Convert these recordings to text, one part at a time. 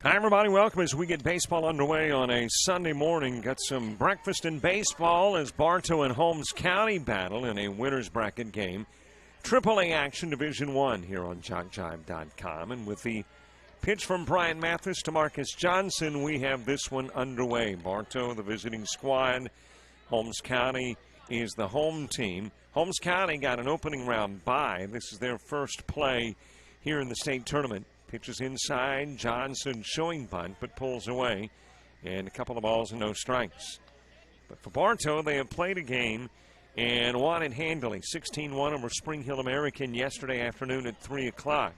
Hi, everybody. Welcome as we get baseball underway on a Sunday morning. Got some breakfast in baseball as Bartow and Holmes County battle in a winner's bracket game. AAA action, Division I here on JockJive.com. And with the pitch from Brian Mathis to Marcus Johnson, we have this one underway. Bartow, the visiting squad. Holmes County is the home team. Holmes County got an opening round bye. This is their first play here in the state tournament. Pitches inside, Johnson showing bunt, but pulls away. And a couple of balls and no strikes. But for Bartow, they have played a game and won it handily. 16-1 over Spring Hill American yesterday afternoon at 3 o'clock.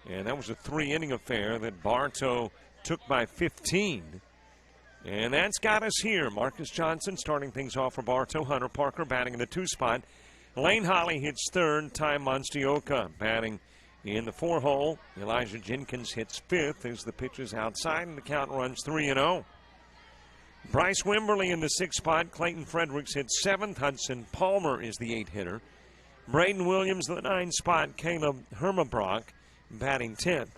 And that was a 3-inning affair that Bartow took by 15. And that's got us here. Marcus Johnson starting things off for Bartow. Hunter Parker batting in the 2 spot. Lane Holly hits third. Ty Monstioka batting in the 4-hole. Elijah Jenkins hits 5th as the pitch is outside and the count runs 3-0. Bryce Wimberly in the 6th spot. Clayton Fredericks hits 7th. Hudson Palmer is the 8-hitter. Braden Williams in the 9th spot. Caleb Hermabrock batting 10th.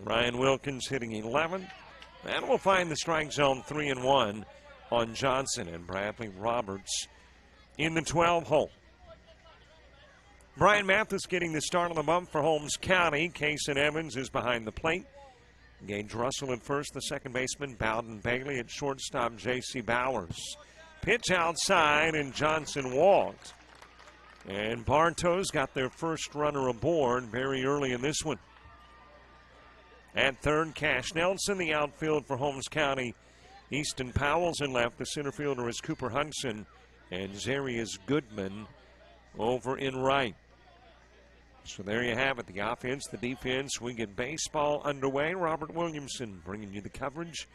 Ryan Wilkins hitting 11th. And we'll find the strike zone 3-1 on Johnson, and Bradley Roberts in the 12-hole. Brian Mathis getting the start on the bump for Holmes County. Cason Evans is behind the plate. Gage Russell at first, the second baseman. Bowden Bailey at shortstop, J.C. Bowers. Pitch outside, and Johnson walked. And Bartow's got their first runner aboard very early in this one. At third, Cash Nelson, the outfield for Holmes County. Easton Powell's in left. The center fielder is Cooper Hudson. And Zarius Goodman over in right. So there you have it, the offense, the defense. We get baseball underway. Robert Williamson bringing you the coverage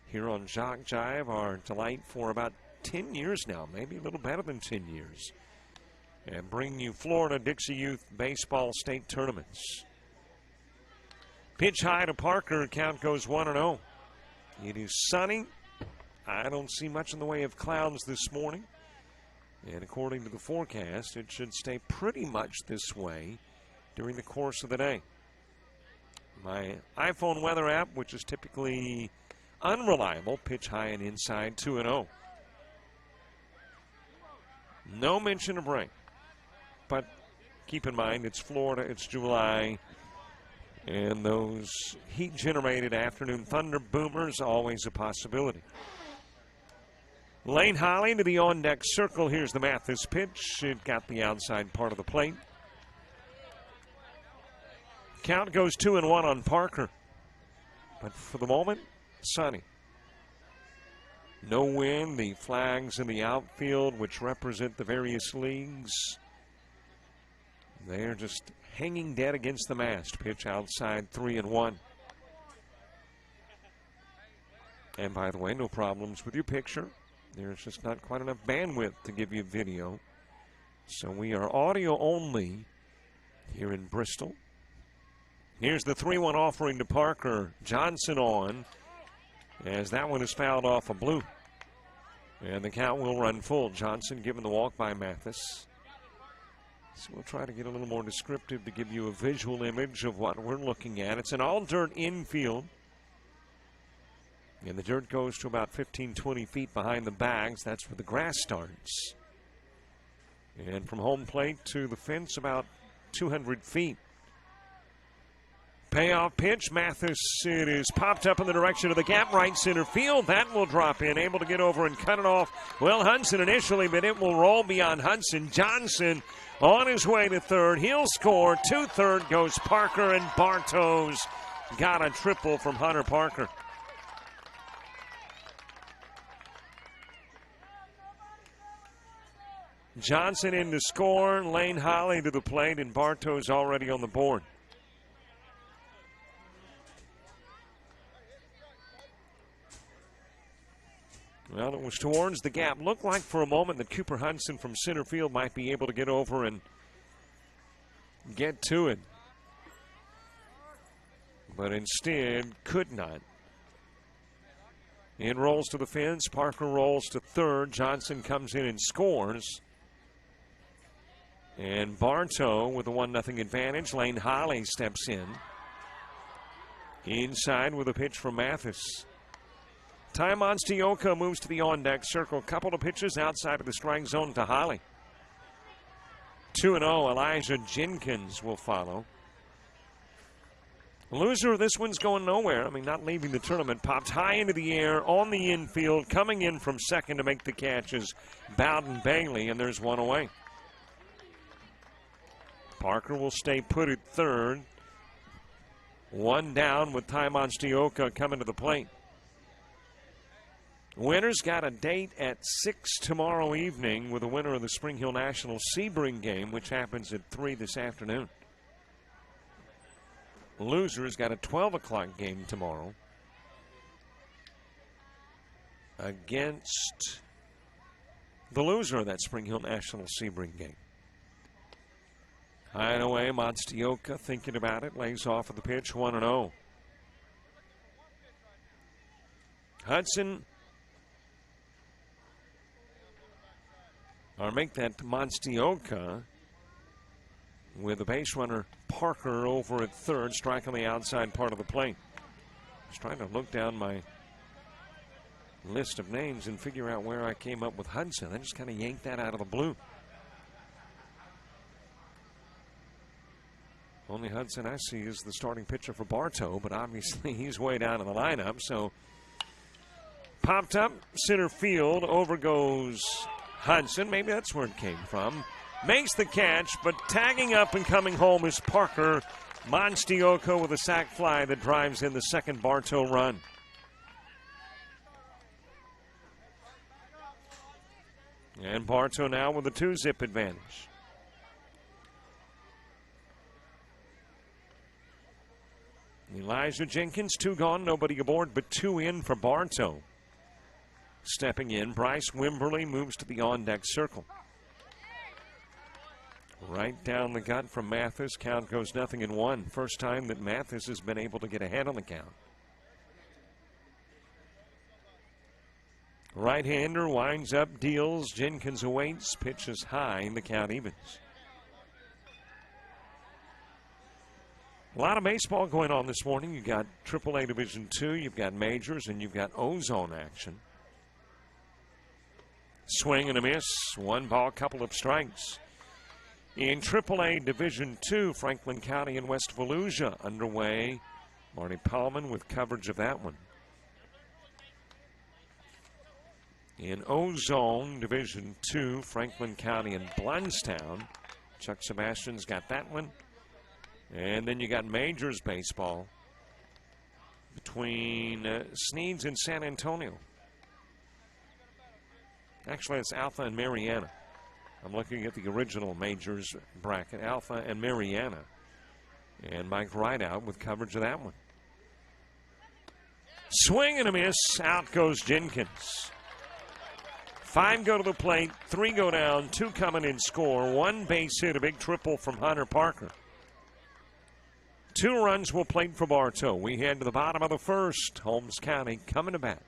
here on Jock Jive, our delight for about 10 years now, maybe a little better than 10 years. And bringing you Florida Dixie Youth Baseball State Tournaments. Pitch high to Parker, count goes 1-0. It is sunny. I don't see much in the way of clouds this morning. And according to the forecast, it should stay pretty much this way during the course of the day. My iPhone weather app, which is typically unreliable, pitch high and inside 2-0. No mention of rain. But keep in mind, it's Florida, it's July, and those heat-generated afternoon thunder boomers always a possibility. Lane Holly to the on-deck circle. Here's the Mathis pitch. It got the outside part of the plate. Count goes 2-1 on Parker. But for the moment, sunny. No wind. The flags in the outfield, which represent the various leagues, they're just hanging dead against the mast. Pitch outside 3-1. And by the way, no problems with your picture. There's just not quite enough bandwidth to give you video. So we are audio only here in Bristol. Here's the 3-1 offering to Parker. Johnson on, as that one is fouled off a blue. And the count will run full. Johnson given the walk by Mathis. So we'll try to get a little more descriptive to give you a visual image of what we're looking at. It's an all-dirt infield. And the dirt goes to about 15, 20 feet behind the bags. That's where the grass starts. And from home plate to the fence, about 200 feet. Payoff pitch. Mathis, it is popped up in the direction of the gap, right center field. That will drop in, able to get over and cut it off. Well, Hudson initially, but it will roll beyond Hudson. Johnson on his way to third. He'll score. To third goes Parker, and Bartow's got a triple from Hunter Parker. Johnson in to score. Lane Holly to the plate, and Bartow's already on the board. Well, it was towards the gap. Looked like for a moment that Cooper Hudson from center field might be able to get over and get to it. But instead could not. It rolls to the fence. Parker rolls to third. Johnson comes in and scores. And Bartow with a 1-0 advantage. Lane Holly steps in. Inside with a pitch from Mathis. Ty Monstioka moves to the on-deck circle. Couple of pitches outside of the strike zone to Holly. 2-0, Elijah Jenkins will follow. Loser, this one's going nowhere. I mean, not leaving the tournament. Popped high into the air on the infield. Coming in from second to make the catches. Bowden Bailey, and there's one away. Parker will stay put at third. One down with Ty Monstioka coming to the plate. Winners got a date at 6 tomorrow evening with the winner of the Spring Hill National Sebring game, which happens at 3 this afternoon. Losers got a 12 o'clock game tomorrow against the loser of that Spring Hill National Sebring game. High and away, Monstioka thinking about it, lays off of the pitch, 1-0. Hudson, or make that Monstioka with the base runner Parker over at third, strike on the outside part of the plate. Just trying to look down my list of names and figure out where I came up with Hudson. I just kind of yanked that out of the blue. Only Hudson I see is the starting pitcher for Bartow, but obviously he's way down in the lineup. So popped up center field, over goes Hudson. Maybe that's where it came from. Makes the catch, but tagging up and coming home is Parker. Monstioka with a sac fly that drives in the second Bartow run. And Bartow now with a 2-zip advantage. Elijah Jenkins, 2 gone, nobody aboard, but 2 in for Bartow. Stepping in, Bryce Wimberly moves to the on-deck circle. Right down the gut from Mathis. Count goes 0-1. First time that Mathis has been able to get ahead on the count. Right-hander winds up, deals. Jenkins awaits, pitches high, and the count evens. A lot of baseball going on this morning. You've got AAA Division II, you've got majors, and you've got ozone action. Swing and a miss. 1 ball, couple of strikes. In AAA Division II, Franklin County and West Volusia underway. Marty Paulman with coverage of that one. In Ozone Division II, Franklin County and Blountstown. Chuck Sebastian's got that one. And then you got Majors baseball between Sneads and San Antonio. Actually, it's Alpha and Mariana. I'm looking at the original Majors bracket, Alpha and Mariana. And Mike Rideout with coverage of that one. Swing and a miss. Out goes Jenkins. 5 go to the plate, 3 go down, 2 coming in score. 1 base hit, a big triple from Hunter Parker. 2 runs will plate for Bartow. We head to the bottom of the first. Holmes County coming to bat.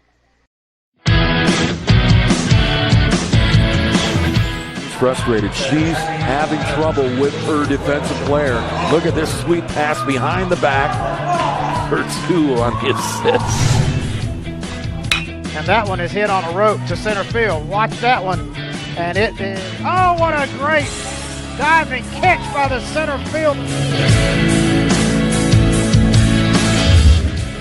Frustrated. She's having trouble with her defensive player. Look at this sweet pass behind the back for 2 on the assist. And that one is hit on a rope to center field. Watch that one. And it is, oh, what a great diving catch by the center field.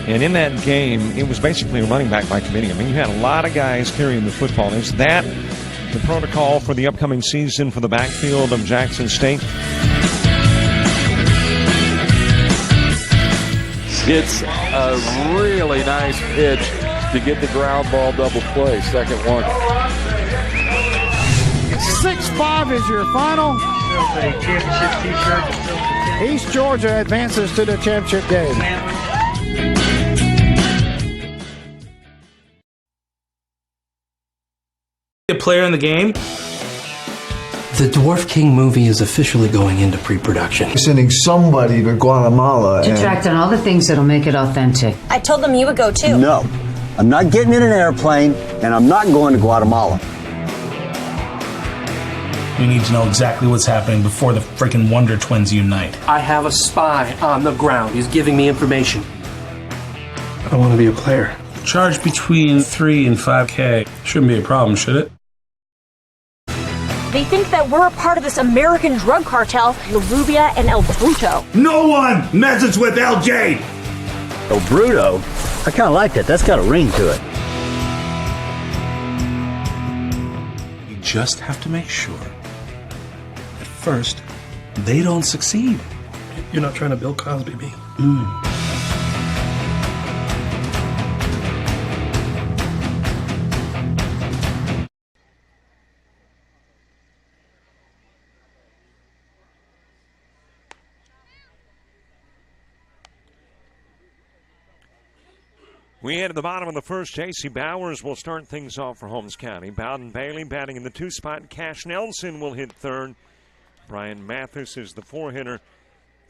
And in that game, it was basically a running back by committee. I mean, you had a lot of guys carrying the football. Is that the protocol for the upcoming season for the backfield of Jackson State? It's a really nice pitch to get the ground ball double play. Second one. 6-5 is your final. East Georgia advances to the championship game. A player in the game. The Dwarf King movie is officially going into pre-production. Sending somebody to Guatemala to track down all the things that'll make it authentic. I told them you would go too. No, I'm not getting in an airplane, and I'm not going to Guatemala. We need to know exactly what's happening before the freaking Wonder Twins unite. I have a spy on the ground. He's giving me information. I want to be a player. Charge between 3 and 5K. Shouldn't be a problem, should it? They think that we're a part of this American drug cartel, La Rubia and El Bruto. No one messes with LJ! El Bruto? I kind of like that. That's got a ring to it. You just have to make sure that first, they don't succeed. You're not trying to Bill Cosby me. We head to the bottom of the first. J.C. Bowers will start things off for Holmes County. Bowden Bailey batting in the 2 spot. Cash Nelson will hit 3rd. Brian Mathis is the 4-hitter.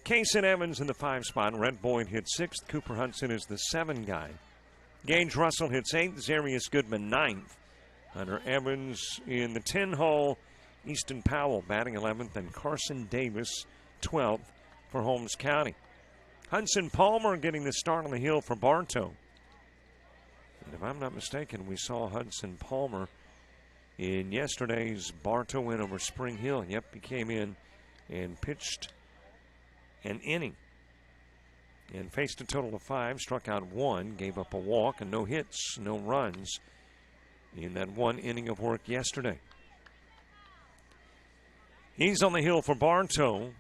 Kason Evans in the 5 spot. Rhett Boyd hits 6th. Cooper Hudson is the 7 guy. Gage Russell hits 8th. Zarius Goodman 9th. Hunter Evans in the 10 hole. Easton Powell batting 11th. And Carson Davis 12th for Holmes County. Hudson Palmer getting the start on the hill for Bartow. And if I'm not mistaken, we saw Hudson Palmer in yesterday's Bartow win over Spring Hill. Yep, he came in and pitched an inning and faced a total of 5, struck out 1, gave up a walk, and no hits, no runs in that 1 inning of work yesterday. He's on the hill for Bartow.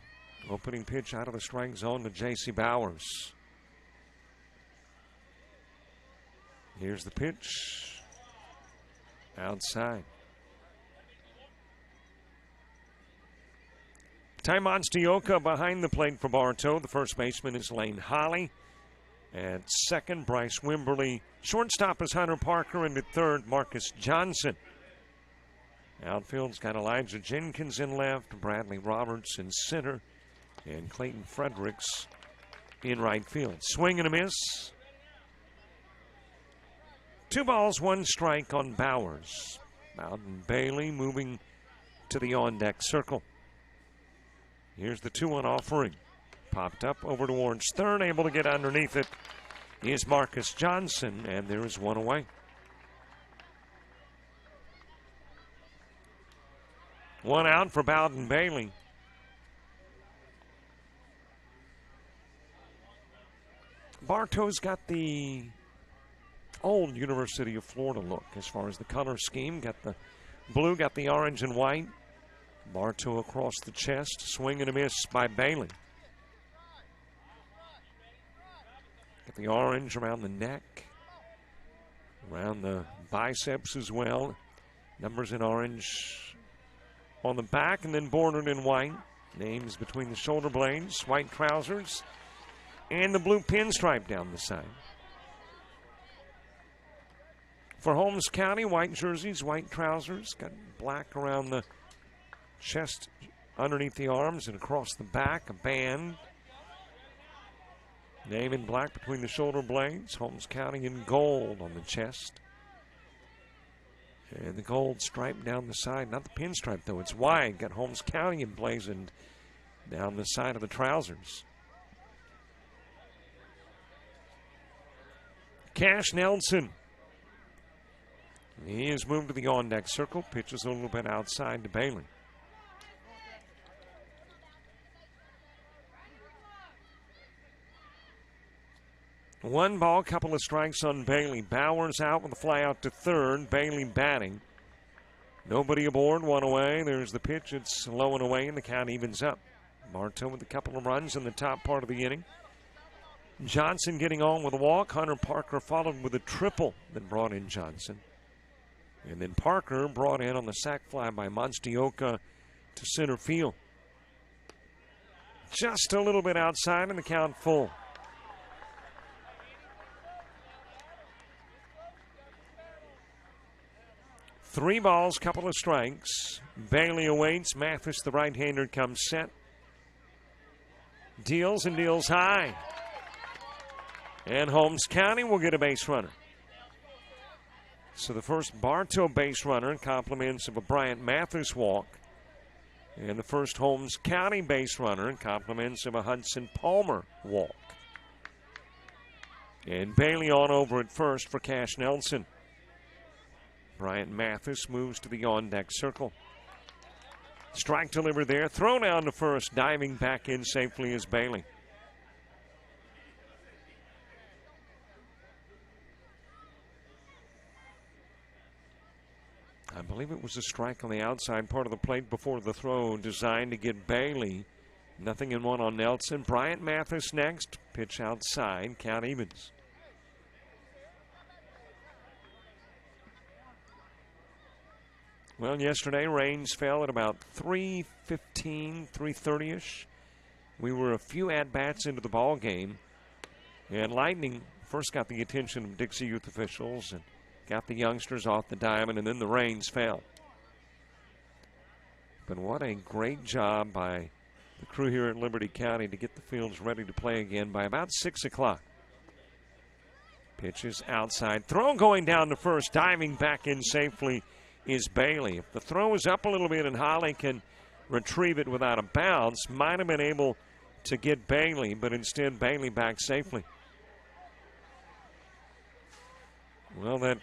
Opening pitch out of the strike zone to J.C. Bowers. Here's the pitch. Outside. Ty Monstioka behind the plate for Bartow. The first baseman is Lane Holly. At second, Bryce Wimberly. Shortstop is Hunter Parker. And at third, Marcus Johnson. Outfield's got Elijah Jenkins in left, Bradley Roberts in center, and Clayton Fredericks in right field. Swing and a miss. 2 balls, 1 strike on Bowers. Bowden Bailey moving to the on-deck circle. Here's the 2-1 offering. Popped up over towards third, able to get underneath it is Marcus Johnson, and there is 1 away. 1 out for Bowden Bailey. Bartow's got the old University of Florida look as far as the color scheme. Got the blue, got the orange and white. Bartow across the chest. Swing and a miss by Bailey. Got the orange around the neck, around the biceps as well. Numbers in orange on the back and then bordered in white. Names between the shoulder blades, white trousers, and the blue pinstripe down the side. For Holmes County, white jerseys, white trousers, got black around the chest, underneath the arms, and across the back, a band. Name in black between the shoulder blades, Holmes County in gold on the chest. And the gold stripe down the side, not the pinstripe though, it's wide. Got Holmes County emblazoned down the side of the trousers. Cash Nelson. He has moved to the on-deck circle, pitches a little bit outside to Bailey. One ball, couple of strikes on Bailey. Bowers out with a fly out to third. Bailey batting. Nobody aboard, 1 away. There's the pitch. It's low and away, and the count evens up. Bartow with a couple of runs in the top part of the inning. Johnson getting on with a walk. Hunter Parker followed with a triple that brought in Johnson. And then Parker brought in on the sac fly by Monstioka to center field. Just a little bit outside, and the count full. Three balls, couple of strikes. Bailey awaits. Mathis, the right-hander, comes set. Deals and deals high. And Holmes County will get a base runner. So the first Bartow base runner in compliments of a Bryant Mathis walk. And the first Holmes County base runner in compliments of a Hudson Palmer walk. And Bailey on over at first for Cash Nelson. Bryant Mathis moves to the on-deck circle. Strike delivered there. Throw down to first. Diving back in safely is Bailey. I believe it was a strike on the outside part of the plate before the throw, designed to get Bailey. Nothing in one on Nelson. Bryant Mathis next. Pitch outside. Count evens. Well, yesterday rains fell at about 3:15, 3:30-ish. We were a few at-bats into the ball game, and Lightning first got the attention of Dixie youth officials and got the youngsters off the diamond, and then the rains fell. But what a great job by the crew here at Liberty County to get the fields ready to play again by about 6 o'clock. Pitches outside. Throw going down to first. Diving back in safely is Bailey. If the throw is up a little bit and Holly can retrieve it without a bounce, might have been able to get Bailey, but instead Bailey back safely. Well, that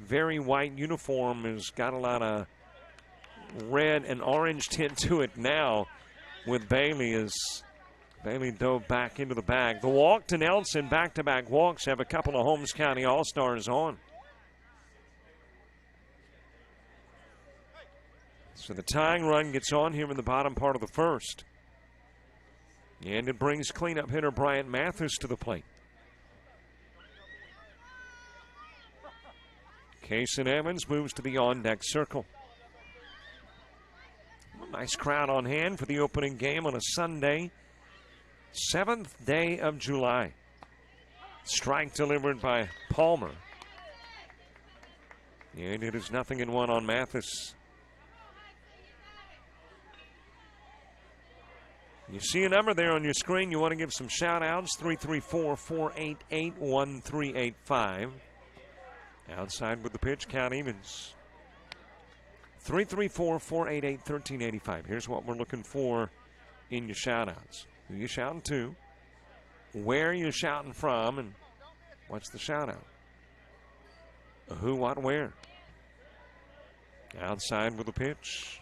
very white uniform has got a lot of red and orange tint to it now with Bailey as Bailey dove back into the bag. The walk to Nelson, back-to-back walks, have a couple of Holmes County All-Stars on. So the tying run gets on here in the bottom part of the first. And it brings cleanup hitter Bryant Mathis to the plate. Kason Evans moves to the on-deck circle. A nice crowd on hand for the opening game on a Sunday, 7th day of July. Strike delivered by Palmer. And it is 0-1 on Mathis. You see a number there on your screen. You want to give some shout-outs. 334-488-1385. Outside with the pitch, count evens. 334-488-1385. Here's what we're looking for in your shout-outs. Who you shouting to, where you shouting from, and what's the shout-out? Who, what, where. Outside with the pitch.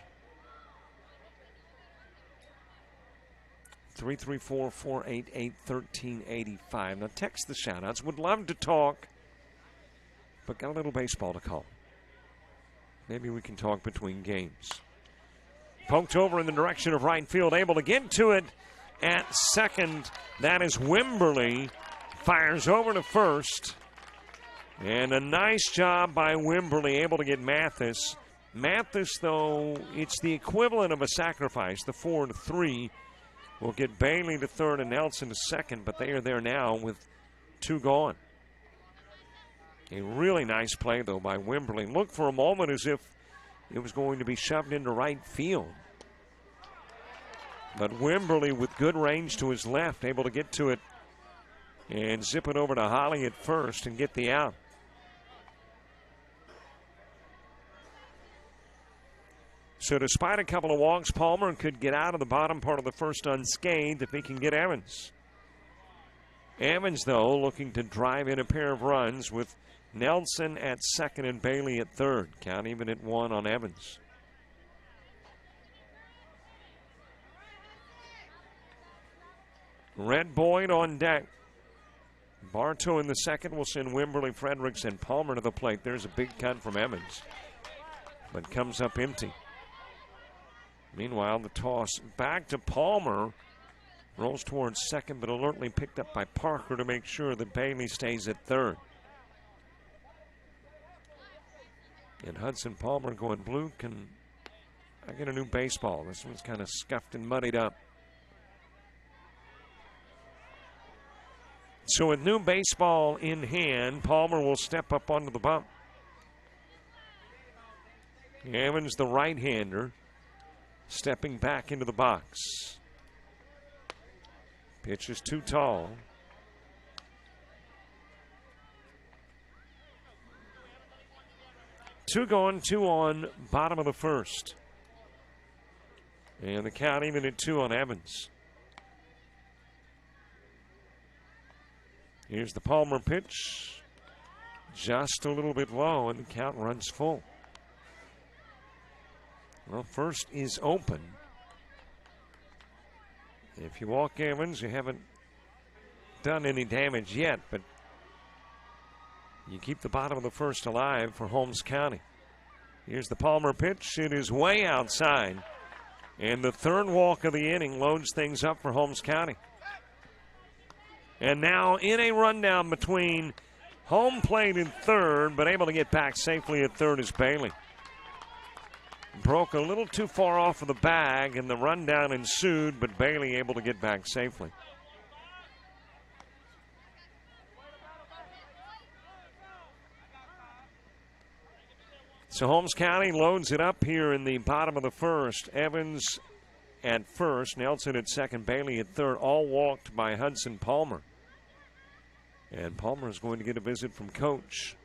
334-488-1385. Now text the shout-outs. Would love to talk, but got a little baseball to call. Maybe we can talk between games. Poked over in the direction of right field, able to get to it at second. That is Wimberly. Fires over to first. And a nice job by Wimberly, able to get Mathis. Mathis, though, it's the equivalent of a sacrifice, the 4-3. Will get Bailey to third and Nelson to second, but they are there now with 2 gone. A really nice play, though, by Wimberly. Looked for a moment as if it was going to be shoved into right field. But Wimberly, with good range to his left, able to get to it and zip it over to Holly at first and get the out. So despite a couple of walks, Palmer could get out of the bottom part of the first unscathed if he can get Evans. Evans, though, looking to drive in a pair of runs with Nelson at second and Bailey at third. Count even at 1 on Evans. Red Boyd on deck. Bartow in the second will send Wimberly, Fredericks, and Palmer to the plate. There's a big cut from Evans, but comes up empty. Meanwhile, the toss back to Palmer. Rolls towards second, but alertly picked up by Parker to make sure that Bailey stays at third. And Hudson Palmer going blue. Can I get a new baseball? This one's kind of scuffed and muddied up. So with new baseball in hand, Palmer will step up onto the bump. Evans, the right-hander, stepping back into the box. Pitch is too tall. Two gone, 2 on, bottom of the first. And the count even at 2 on Evans. Here's the Palmer pitch. Just a little bit low, and the count runs full. Well, first is open. If you walk Evans, you haven't done any damage yet, but you keep the bottom of the first alive for Holmes County. Here's the Palmer pitch. It is way outside. And the third walk of the inning loads things up for Holmes County. And now in a rundown between home plate and third, but able to get back safely at third is Bailey. Broke a little too far off of the bag, and the rundown ensued, but Bailey able to get back safely. So Holmes County loads it up here in the bottom of the first. Evans at first, Nelson at second, Bailey at third, all walked by Hudson Palmer. And Palmer is going to get a visit from Coach.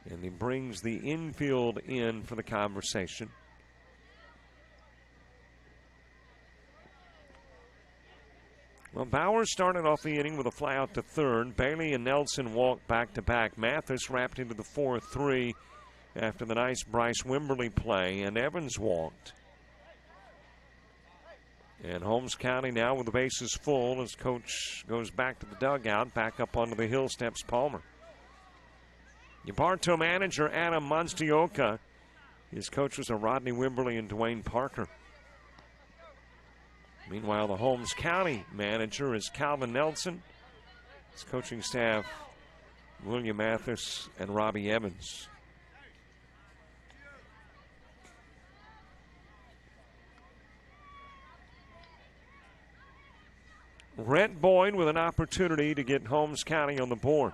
And he brings the infield in for the conversation. Well, Bauer started off the inning with a fly out to third. Bailey and Nelson walked back-to-back. Mathis wrapped into the 4-3 after the nice Bryce Wimberly play, and Evans walked. And Holmes County now with the bases full as Coach goes back to the dugout, back up onto the hill steps Palmer. Your Bartow manager, Adam Monstioka. His coaches are Rodney Wimberly and Dwayne Parker. Meanwhile, the Holmes County manager is Calvin Nelson. His coaching staff, William Mathis and Robbie Evans. Rhett Boyd with an opportunity to get Holmes County on the board.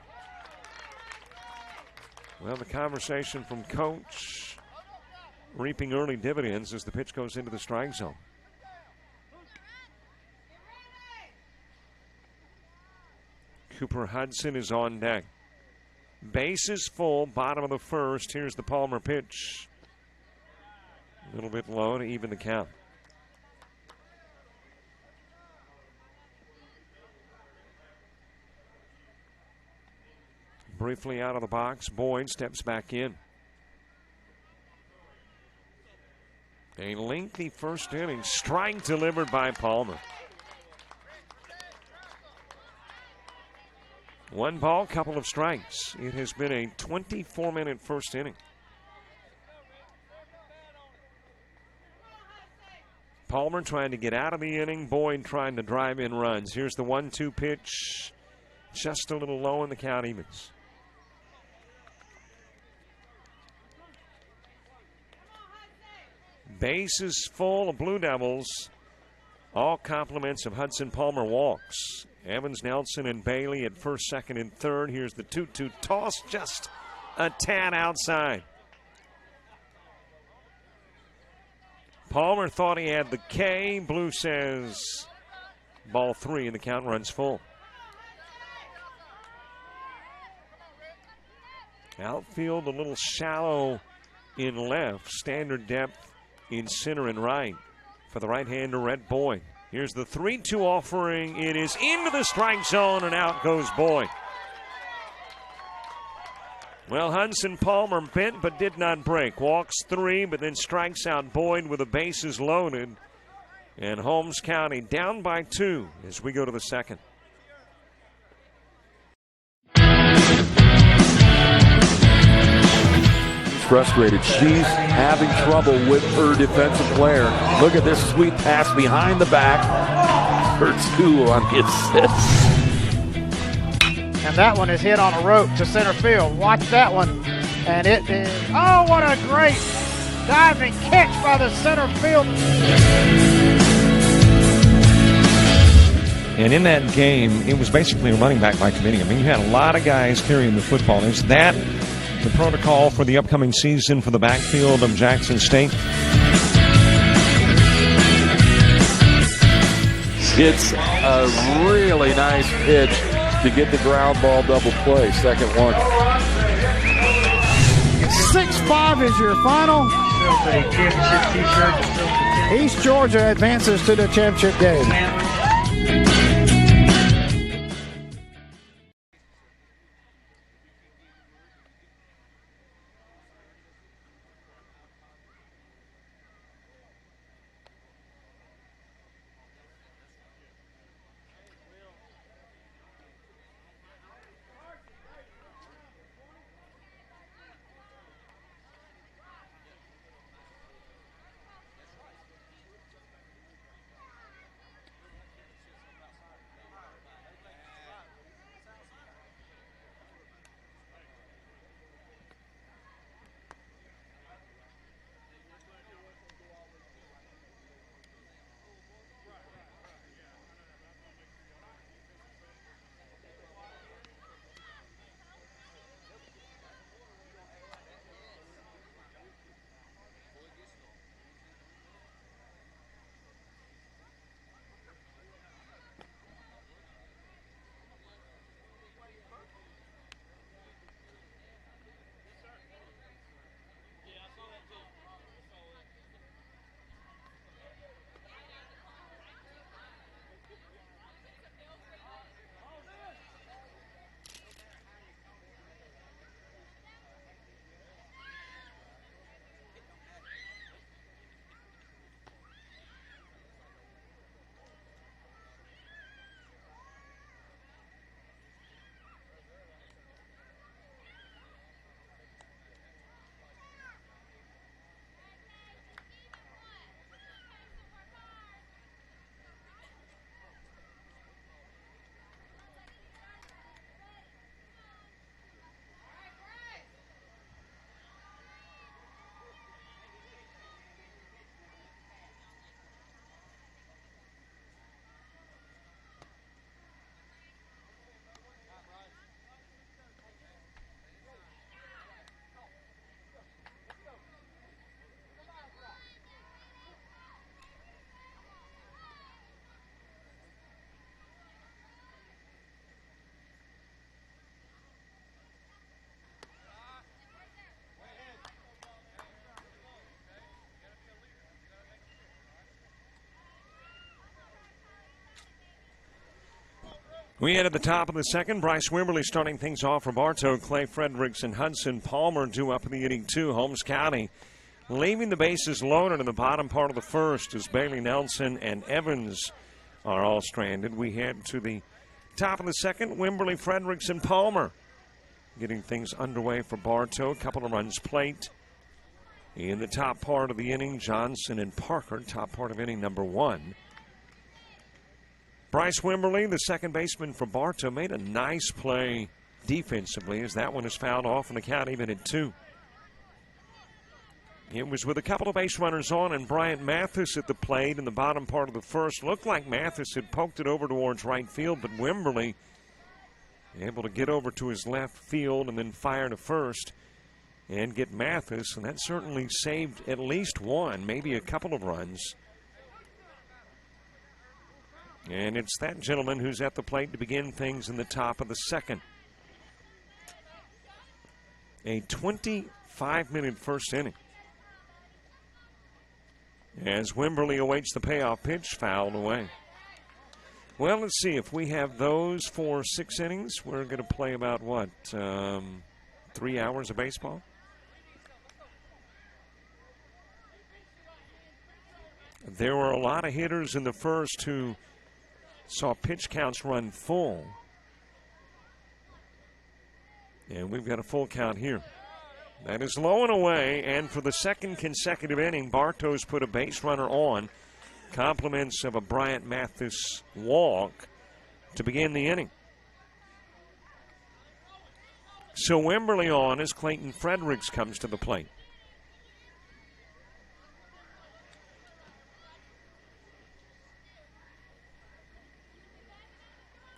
Well, the conversation from Coach reaping early dividends as the pitch goes into the strike zone. Cooper Hudson is on deck. Bases full, bottom of the first. Here's the Palmer pitch. A little bit low to even the count. Briefly out of the box, Boyd steps back in. A lengthy first inning, strike delivered by Palmer. One ball, couple of strikes. It has been a 24-minute first inning. Palmer trying to get out of the inning, Boyd trying to drive in runs. Here's the 1-2 pitch, just a little low in the count evens. Bases full of Blue Devils. All compliments of Hudson Palmer walks. Evans, Nelson, and Bailey at first, second, and third. Here's the 2-2 toss, just a tad outside. Palmer thought he had the K. Blue says ball 3, and the count runs full. Outfield a little shallow in left. Standard depth in center and right for the right-hander, Rhett Boyd. Here's the 3-2 offering. It is into the strike zone, and out goes Boyd. Well, Hudson Palmer bent but did not break. Walks 3, but then strikes out Boyd with the bases loaded. And Holmes County down by 2 as we go to the second. Frustrated. She's having trouble with her defensive player. Look at this sweet pass behind the back for 2 on the assist. And that one is hit on a rope to center field. Watch that one. And it is, oh, what a great diving catch by the center field. And in that game, it was basically a running back by committee. I mean, you had a lot of guys carrying the football. Is that the protocol for the upcoming season for the backfield of Jackson State? It's a really nice pitch to get the ground ball double play. Second one. 6-5 is your final. East Georgia advances to the championship game. We head at the top of the second. Bryce Wimberly starting things off for Bartow. Clay Fredericks and Hudson Palmer due up in the inning 2. Holmes County leaving the bases loaded in the bottom part of the first as Bailey Nelson and Evans are all stranded. We head to the top of the second. Wimberly, Fredericks, and Palmer getting things underway for Bartow. A couple of runs plate. In the top part of the inning, Johnson and Parker, top part of inning number 1. Bryce Wimberly, the second baseman for Bartow, made a nice play defensively as that one is fouled off and the count even at 2. It was with a couple of base runners on and Bryant Mathis at the plate in the bottom part of the first. Looked like Mathis had poked it over towards right field, but Wimberly able to get over to his left field and then fire to first and get Mathis, and that certainly saved at least one, maybe a couple of runs. And it's that gentleman who's at the plate to begin things in the top of the second. A 25-minute first inning. As Wimberly awaits the payoff pitch, fouled away. Well, let's see. If we have those for 6 innings, we're going to play about, 3 hours of baseball? There were a lot of hitters in the first who saw pitch counts run full. And we've got a full count here. That is low and away, and for the second consecutive inning, Bartow's put a base runner on. Compliments of a Bryant Mathis walk to begin the inning. So Wimberly on as Clayton Fredericks comes to the plate.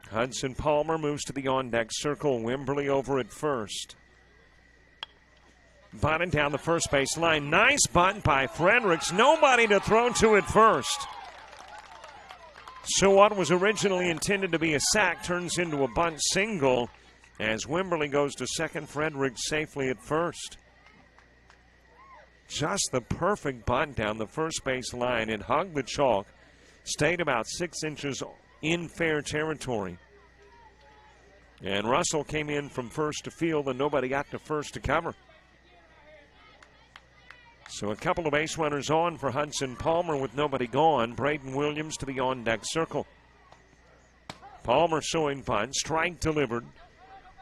Hudson Palmer moves to the on-deck circle. Wimberly over at first. Bunted down the first base line. Nice bunt by Fredericks. Nobody to throw to at first. So what was originally intended to be a sack turns into a bunt single as Wimberly goes to second. Fredericks safely at first. Just the perfect bunt down the first base line. It hugged the chalk. Stayed about 6 inches in fair territory. And Russell came in from first to field and nobody got to first to cover. So a couple of base runners on for Hudson Palmer with nobody gone. Braden Williams to the on-deck circle. Palmer showing bunt. Strike delivered.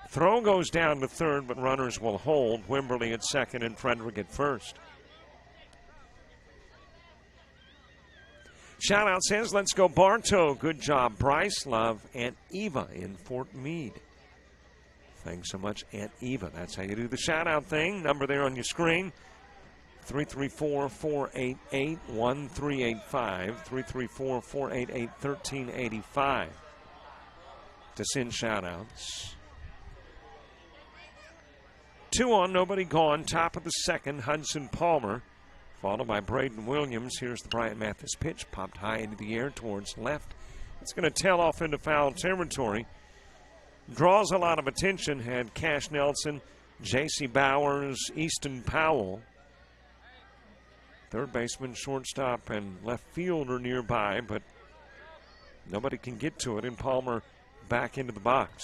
Throw goes down to third, but runners will hold. Wimberly at second and Frederick at first. Shout-out says, let's go Bartow. Good job, Bryce, Love, Aunt Eva in Fort Meade. Thanks so much, Aunt Eva. That's how you do the shout-out thing. Number there on your screen, 334-488-1385, 334-488-1385 to send shout-outs. 2 on, nobody gone. Top of the second, Hudson Palmer, followed by Braden Williams. Here's the Bryant Mathis pitch, popped high into the air towards left. It's going to tail off into foul territory. Draws a lot of attention. Had Cash Nelson, J.C. Bowers, Easton Powell. Third baseman, shortstop, and left fielder nearby, but nobody can get to it, and Palmer back into the box.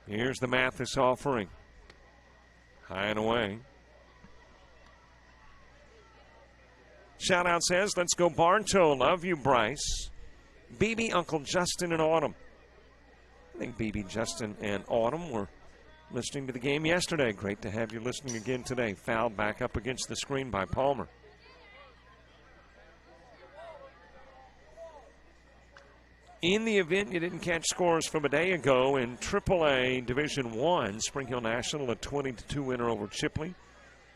Here's the Mathis offering. High and away. Shout-out says, let's go Bartow. Love you, Bryce. BB, Uncle Justin, and Autumn. I think BB, Justin, and Autumn were listening to the game yesterday. Great to have you listening again today. Fouled back up against the screen by Palmer. In the event you didn't catch scores from a day ago, in AAA Division I, Spring Hill National a 20-2 winner over Chipley.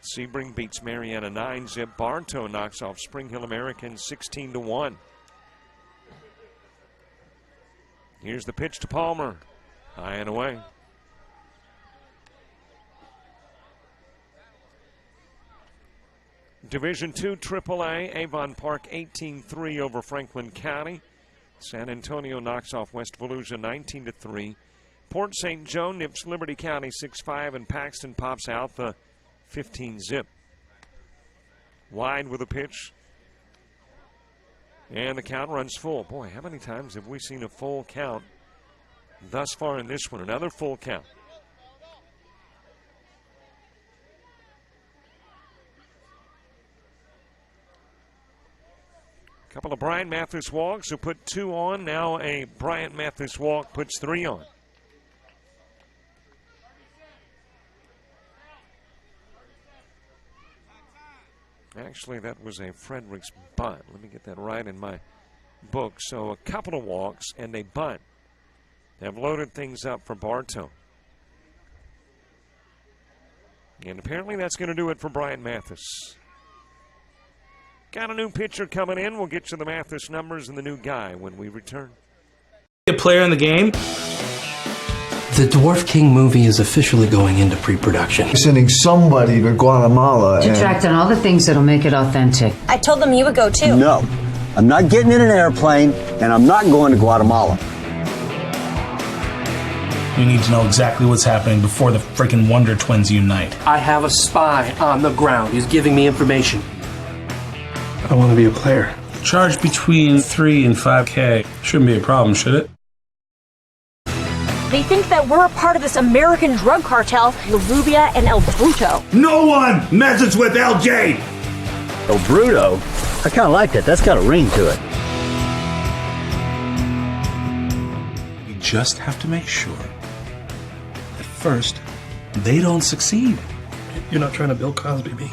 Sebring beats Mariana 9-zip. Bartow knocks off Spring Hill American 16-1. Here's the pitch to Palmer. High and away. Division II AAA, Avon Park 18-3 over Franklin County. San Antonio knocks off West Volusia 19-3. Port St. Joe nips Liberty County 6-5, and Paxton pops out the 15-zip. Wide with a pitch And the count runs full. Boy, how many times have we seen a full count thus far in this one? Another full count. A couple of Brian Mathis walks who put 2 on. Now a Bryant Mathis walk puts 3 on. Actually, that was a Fredericks bunt. Let me get that right in my book. So a couple of walks and a bunt have loaded things up for Bartow. And apparently that's going to do it for Brian Mathis. Got a new pitcher coming in. We'll get you the Mathis numbers and the new guy when we return. A player in the game. The Dwarf King movie is officially going into pre-production. You're sending somebody to Guatemala To track down all the things that'll make it authentic. I told them you would go too. No, I'm not getting in an airplane, and I'm not going to Guatemala. We need to know exactly what's happening before the freaking Wonder Twins unite. I have a spy on the ground. He's giving me information. I want to be a player. Charge between 3 and 5K. Shouldn't be a problem, should it? They think that we're a part of this American drug cartel, La Rubia and El Bruto. No one messes with LJ! El Bruto? I kind of like that. That's got a ring to it. We just have to make sure that first, they don't succeed. You're not trying to Bill Cosby me.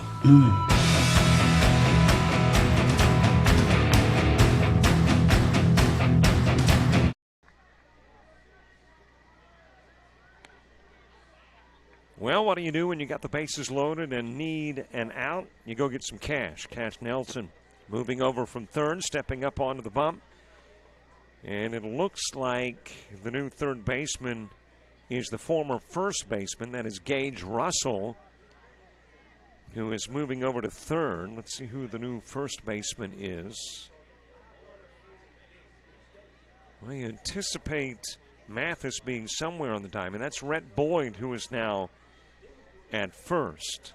Well, what do you do when you got the bases loaded and need an out? You go get some cash. Cash Nelson moving over from third, stepping up onto the bump. And it looks like the new third baseman is the former first baseman. That is Gage Russell, who is moving over to third. Let's see who the new first baseman is. Well, you anticipate Mathis being somewhere on the diamond. That's Rhett Boyd, who is now at first.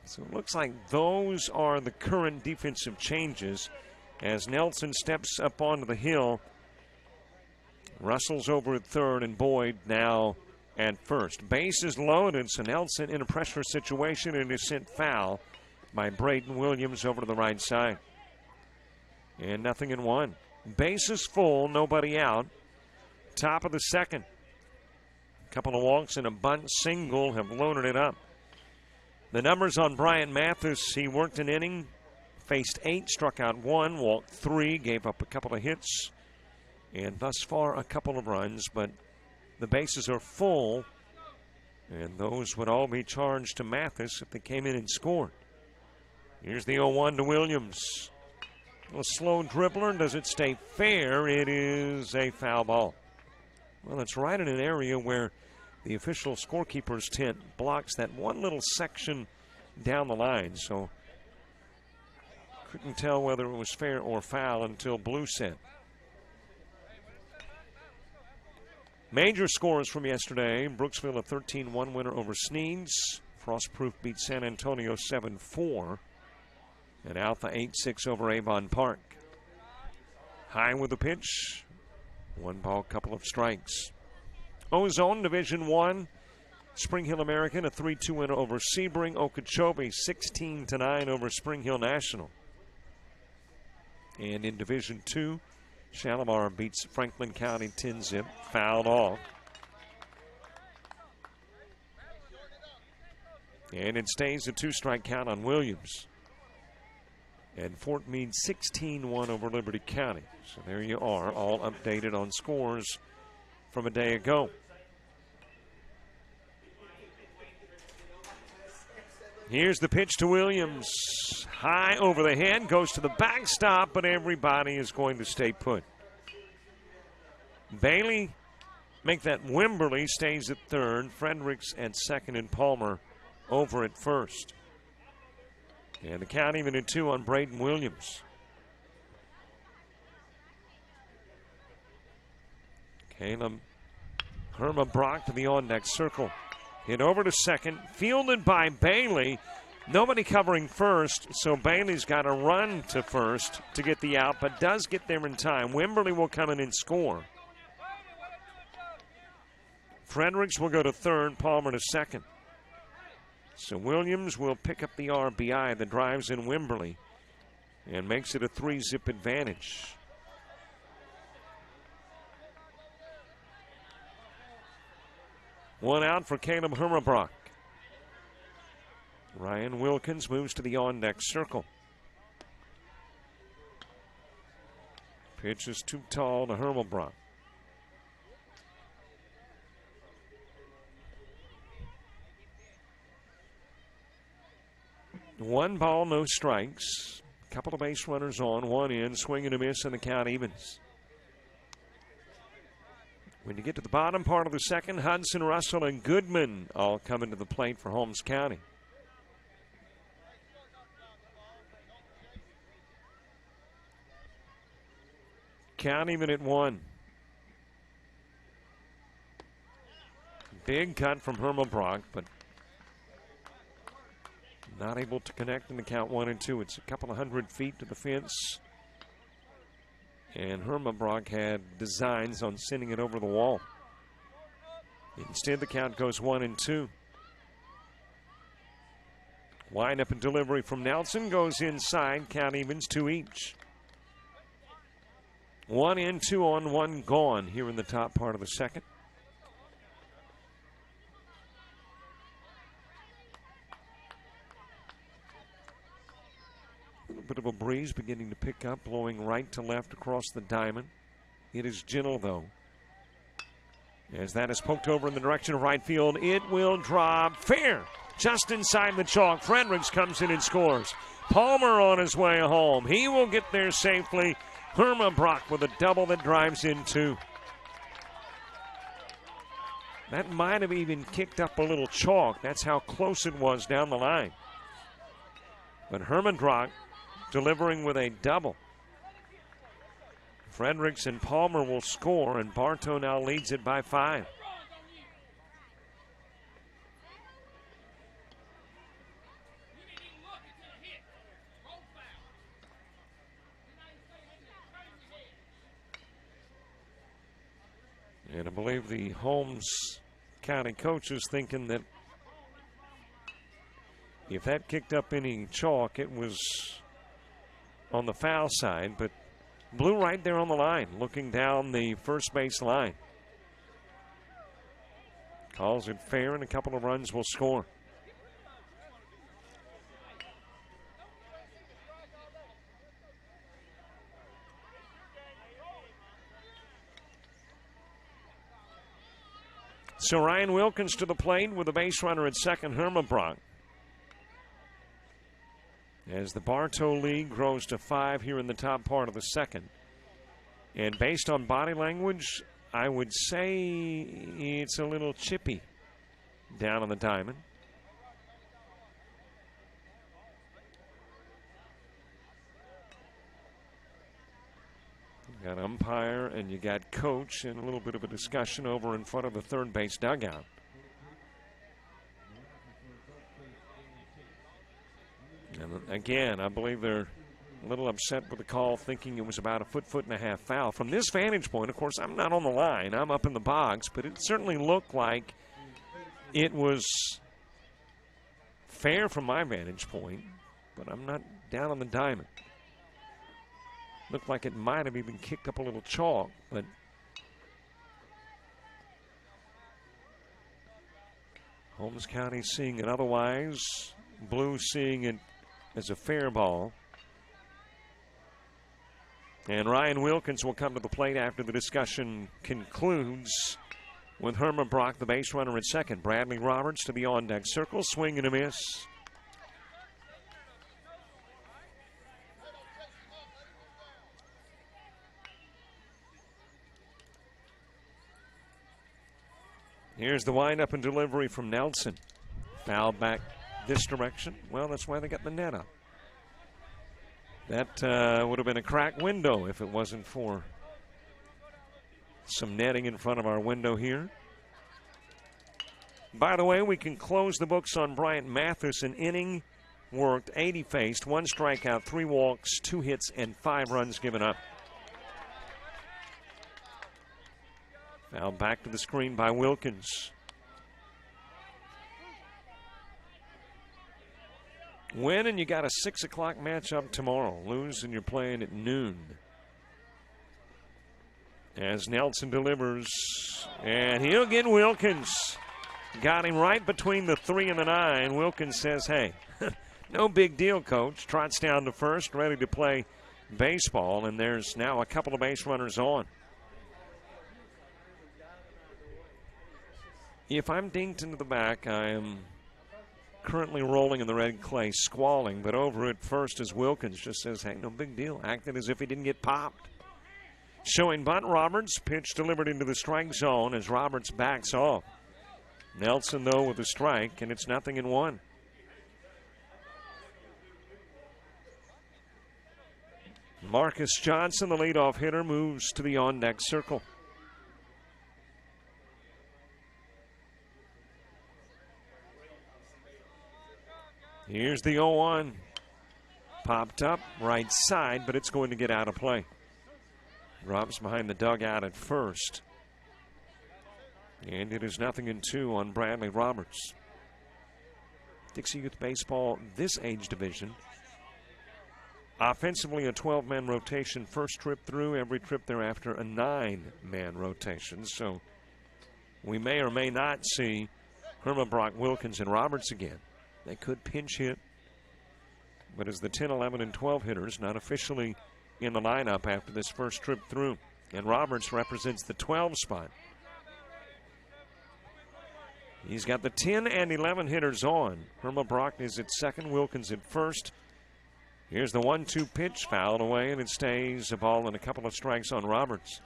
So it looks like those are the current defensive changes as Nelson steps up onto the hill. Russell's over at third and Boyd now at first. Bases loaded, so Nelson in a pressure situation and is sent foul by Braden Williams over to the right side. And 0-1. Bases full, nobody out. Top of the second. Couple of walks and a bunt single have loaded it up. The numbers on Brian Mathis: he worked an inning, faced 8, struck out 1, walked 3, gave up a couple of hits, and thus far a couple of runs, but the bases are full, and those would all be charged to Mathis if they came in and scored. Here's the 0-1 to Williams. A slow dribbler. Does it stay fair? It is a foul ball. Well, it's right in an area where the official scorekeeper's tent blocks that one little section down the line, so couldn't tell whether it was fair or foul until Blue said. Major scores from yesterday: Brooksville a 13-1 winner over Sneads. Frostproof beat San Antonio 7-4. And Alpha 8-6 over Avon Park. High with the pitch. 1 ball, couple of strikes. Ozone Division 1. Spring Hill American a 3-2 win over Sebring. Okeechobee 16-9 over Spring Hill National. And in Division 2, Shalimar beats Franklin County 10-zip. Fouled off. And it stays a 2-strike count on Williams. And Fort Meade 16-1 over Liberty County. So there you are, all updated on scores from a day ago. Here's the pitch to Williams. High over the head, goes to the backstop, but everybody is going to stay put. Bailey make that Wimberly stays at third. Fredericks at second and Palmer over at first. And the count even at 2 on Braden Williams. Caleb Herma Brock to the on-deck circle. Hit over to second, fielded by Bailey, Nobody covering first, so Bailey's got to run to first to get the out, but does get there in time. Wimberly will come in and score. Fredericks will go to third, Palmer to second. So Williams will pick up the RBI that drives in Wimberly and makes it a 3-zip advantage. One out for Caleb Hermabrock. Ryan Wilkins moves to the on-deck circle. Pitch is too tall to Hermabrock. One ball, no strikes. Couple of base runners on, one in, swing and a miss, and the count evens. When you get to the bottom part of the second, Hudson, Russell, and Goodman all come into the plate for Holmes County. Count even at 1. Big cut from Hermabrock, but not able to connect in the count 1-2. It's a couple of 100 feet to the fence. And Hermabrock had designs on sending it over the wall. Instead, the count goes 1-2. Wind up and delivery from Nelson goes inside. Count evens 2 each. 1 in, 2 on, 1 gone here in the top part of the second. A little bit of a breeze beginning to pick up, blowing right to left across the diamond. It is gentle, though. As that is poked over in the direction of right field, it will drop fair. Just inside the chalk. Fredericks comes in and scores. Palmer on his way home. He will get there safely. Hermabrock with a double that drives in 2. That might have even kicked up a little chalk. That's how close it was down the line. But Hermabrock delivering with a double. Fredericks and Palmer will score, and Bartow now leads it by 5. And I believe the Holmes County coach is thinking that if that kicked up any chalk, it was on the foul side, but blew right there on the line, looking down the first base line. Calls it fair, and a couple of runs will score. So Ryan Wilkins to the plate with a base runner at second, Hermabrock. As the Bartow lead grows to 5 here in the top part of the second. And based on body language, I would say it's a little chippy down on the diamond. You got umpire and you got coach, and a little bit of a discussion over in front of the third base dugout. And again, I believe they're a little upset with the call, thinking it was about a foot and a half foul. From this vantage point, of course, I'm not on the line. I'm up in the box, but it certainly looked like it was fair from my vantage point, but I'm not down on the diamond. Looked like it might have even kicked up a little chalk, but Holmes County seeing it otherwise. Blue seeing it as a fair ball. And Ryan Wilkins will come to the plate after the discussion concludes with Hermabrock, the base runner, at second. Bradley Roberts to the on-deck circle. Swing and a miss. Here's the windup and delivery from Nelson. Foul back this direction. Well, that's why they got the net up. That would have been a cracked window if it wasn't for some netting in front of our window here. By the way, we can close the books on Bryant Mathis, an inning worked, 80 faced, 1 strikeout, 3 walks, 2 hits, and 5 runs given up. Foul back to the screen by Wilkins. Win and you got a 6 o'clock matchup tomorrow. Lose and you're playing at noon. As Nelson delivers, and he'll get Wilkins. Got him right between the 3 and the 9. Wilkins says, hey, no big deal, coach. Trots down to first, ready to play baseball, and there's now a couple of base runners on. If I'm dinked into the back, I am currently rolling in the red clay, squalling, but over at first as Wilkins just says, hey, no big deal, acting as if he didn't get popped. Showing bunt Roberts, pitch delivered into the strike zone as Roberts backs off. Nelson, though, with a strike, and it's 0-1. Marcus Johnson, the leadoff hitter, moves to the on-deck circle. Here's the 0-1. Popped up, right side, but it's going to get out of play. Drops behind the dugout at first. And it is 0-2 on Bradley Roberts. Dixie Youth Baseball, this age division. Offensively, a 12-man rotation. First trip through, every trip thereafter, a 9-man rotation. So we may or may not see Herman Brock, Wilkins, and Roberts again. They could pinch hit. But as the 10, 11, and 12 hitters, not officially in the lineup after this first trip through. And Roberts represents the 12 spot. He's got the 10 and 11 hitters on. Herman Brock is at second, Wilkins at first. Here's the 1-2 pitch, fouled away, and it stays a ball and a couple of strikes on Roberts.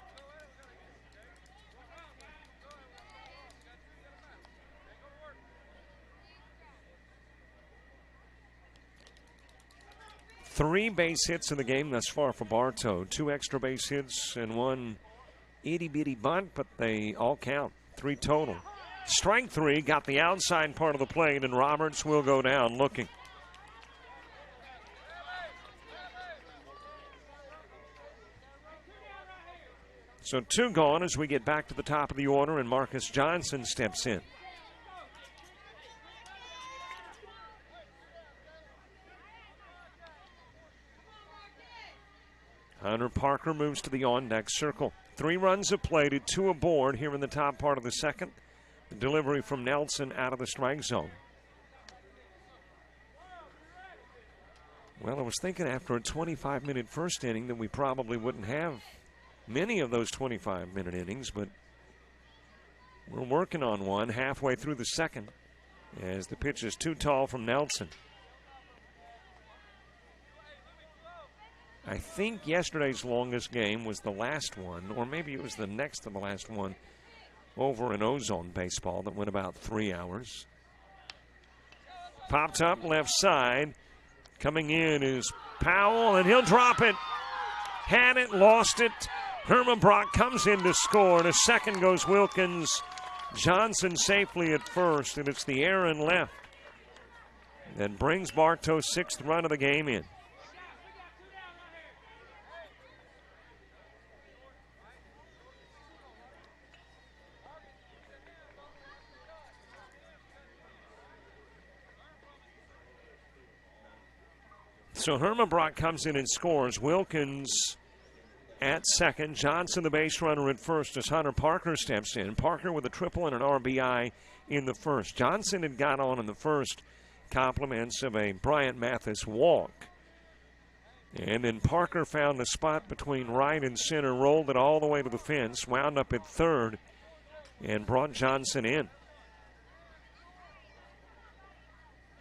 Three base hits in the game thus far for Bartow. 2 extra base hits and 1 itty-bitty bunt, but they all count. 3 total. Strike 3, got the outside part of the plate, and Roberts will go down looking. So 2 gone as we get back to the top of the order, and Marcus Johnson steps in. Hunter Parker moves to the on-deck circle. 3 runs have plated, 2 aboard here in the top part of the second. The delivery from Nelson out of the strike zone. Well, I was thinking after a 25-minute first inning that we probably wouldn't have many of those 25-minute innings, but we're working on one halfway through the second as the pitch is too tall from Nelson. I think yesterday's longest game was the last one, or maybe it was the next to the last one over in Ozone baseball that went about 3 hours. Popped up left side. Coming in is Powell, and he'll drop it. Had it, lost it. Herman Brock comes in to score. To second goes Wilkins. Johnson safely at first, and it's the error and left that brings Bartow's 6th run of the game in. So Herman Brock comes in and scores. Wilkins at second. Johnson, the base runner, at first as Hunter Parker steps in. Parker with a triple and an RBI in the first. Johnson had got on in the first, compliments of a Bryant Mathis walk. And then Parker found the spot between right and center, rolled it all the way to the fence, wound up at third, and brought Johnson in.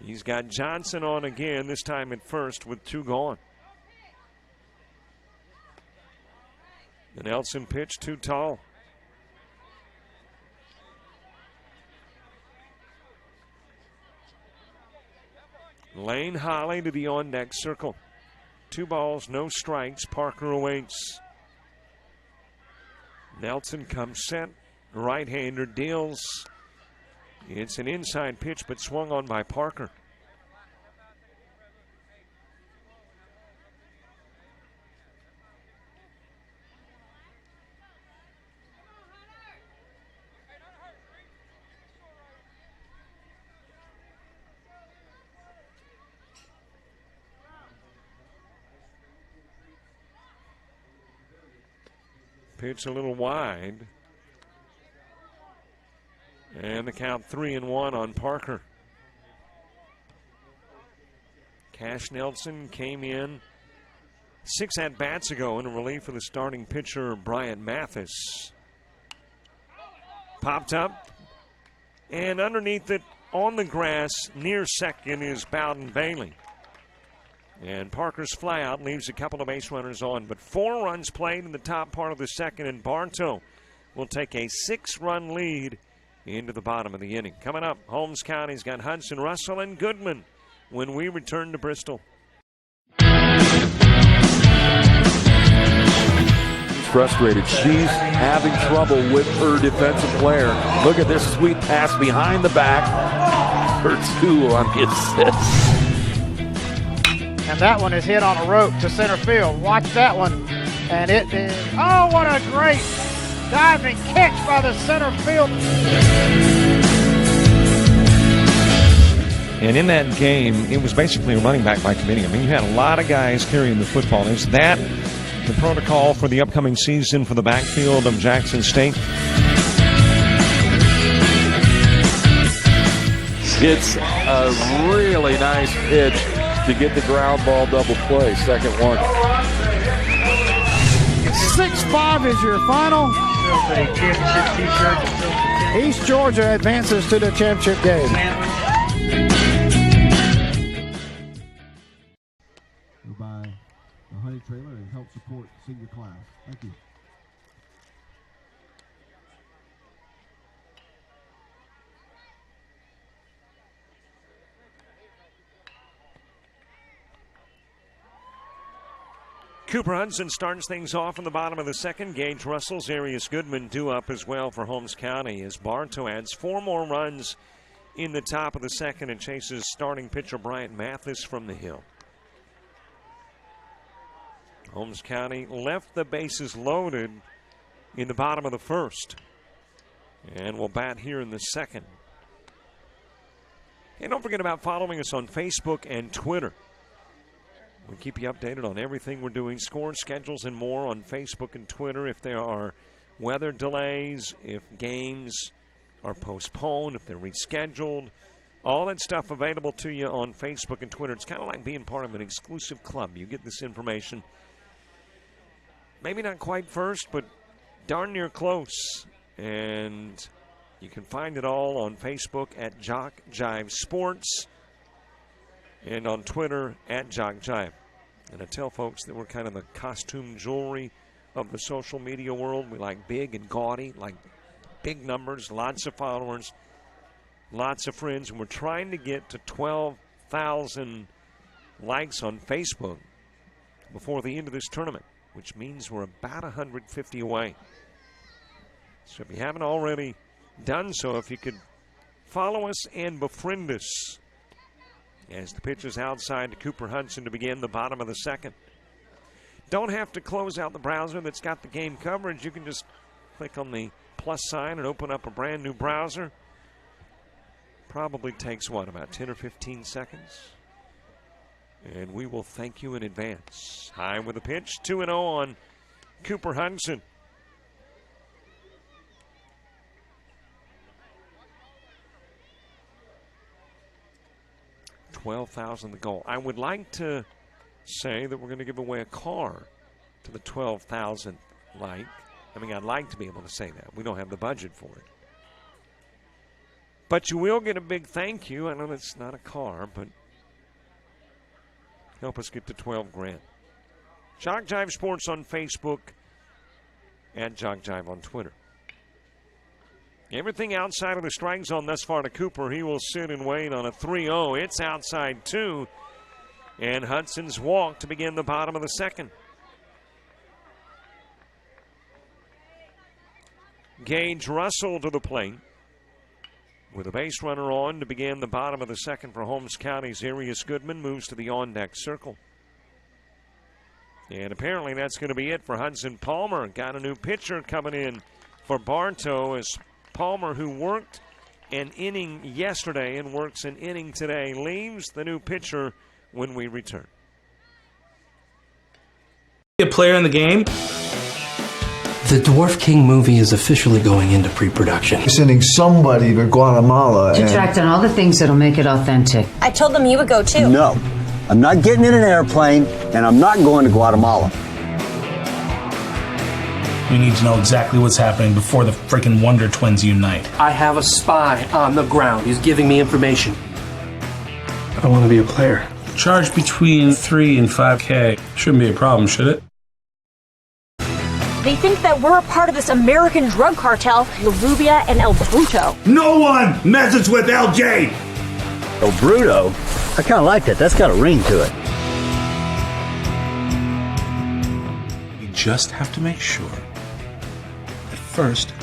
He's got Johnson on again, this time at first with 2 gone. The Nelson pitch too tall. Lane Holly to the on-deck circle. 2 balls, no strikes. Parker awaits. Nelson comes set. Right-hander deals. It's an inside pitch, but swung on by Parker. Pitch a little wide. And the count 3-1 on Parker. Cash Nelson came in 6 at-bats ago in relief of the starting pitcher, Bryant Mathis. Popped up, and underneath it on the grass near second is Bowden Bailey. And Parker's flyout leaves a couple of base runners on, but 4 runs played in the top part of the second, and Bartow will take a 6-run lead into the bottom of the inning. Coming up, Holmes County's got Hudson, Russell, and Goodman when we return to Bristol. Frustrated. She's having trouble with her defensive player. Look at this sweet pass behind the back for 2 on the assist. And that one is hit on a rope to center field. Watch that one. And it is, oh, what a great diving catch by the center field. And in that game, it was basically a running back by committee. I mean, you had a lot of guys carrying the football. Is that the protocol for the upcoming season for the backfield of Jackson State? It's a really nice pitch to get the ground ball double play. Second one. 6-5 is your final. East Georgia advances to the championship game. By the Honey Trailer and help support senior class. Thank you. Cooper Hudson starts things off in the bottom of the second. Gage Russell's Arius Goodman due up as well for Holmes County as Bartow adds 4 more runs in the top of the second and chases starting pitcher Bryant Mathis from the hill. Holmes County left the bases loaded in the bottom of the first and will bat here in the second. And don't forget about following us on Facebook and Twitter. We keep you updated on everything we're doing, score schedules and more on Facebook and Twitter. If there are weather delays, if games are postponed, if they're rescheduled, all that stuff available to you on Facebook and Twitter. It's kind of like being part of an exclusive club. You get this information, maybe not quite first, but darn near close. And you can find it all on Facebook at Jock Jive Sports and on Twitter at Jock Jive. And I tell folks that we're kind of the costume jewelry of the social media world. We like big and gaudy, like big numbers, lots of followers, lots of friends. And we're trying to get to 12,000 likes on Facebook before the end of this tournament, which means we're about 150 away. So if you haven't already done so, if you could follow us and befriend us. As the pitch is outside to Cooper Hudson to begin the bottom of the second. Don't have to close out the browser that's got the game coverage. You can just click on the plus sign and open up a brand new browser. Probably takes, what, about 10 or 15 seconds? And we will thank you in advance. High with a pitch, 2-0 on Cooper Hudson. $12,000 the goal. I would like to say that we're going to give away a car to the 12,000th like. I mean, I'd like to be able to say that. We don't have the budget for it. But you will get a big thank you. I know that's not a car, but help us get to 12 grand. Jock Jive Sports on Facebook and Jock Jive on Twitter. Everything outside of the strike zone thus far to Cooper. He will sit and wait on a 3-0. It's outside 2. And Hudson's walk to begin the bottom of the second. Gage Russell to the plate with a base runner on to begin the bottom of the second for Holmes County's Arius Goodman moves to the on-deck circle. And apparently that's going to be it for Hudson Palmer. Got a new pitcher coming in for Bartow as Palmer, who worked an inning yesterday and works an inning today, leaves the new pitcher when we return. A player in the game. The Dwarf King movie is officially going into pre-production. Sending somebody to Guatemala To track down all the things that'll make it authentic. I told them you would go too. No, I'm not getting in an airplane, and I'm not going to Guatemala. We need to know exactly what's happening before the freaking Wonder Twins unite. I have a spy on the ground. He's giving me information. I want to be a player. Charge between 3 and 5K. Shouldn't be a problem, should it? They think that we're a part of this American drug cartel, La Rubia and El Bruto. No one messes with LJ! El Bruto? I kind of like that. That's got a ring to it. We just have to make sure that first,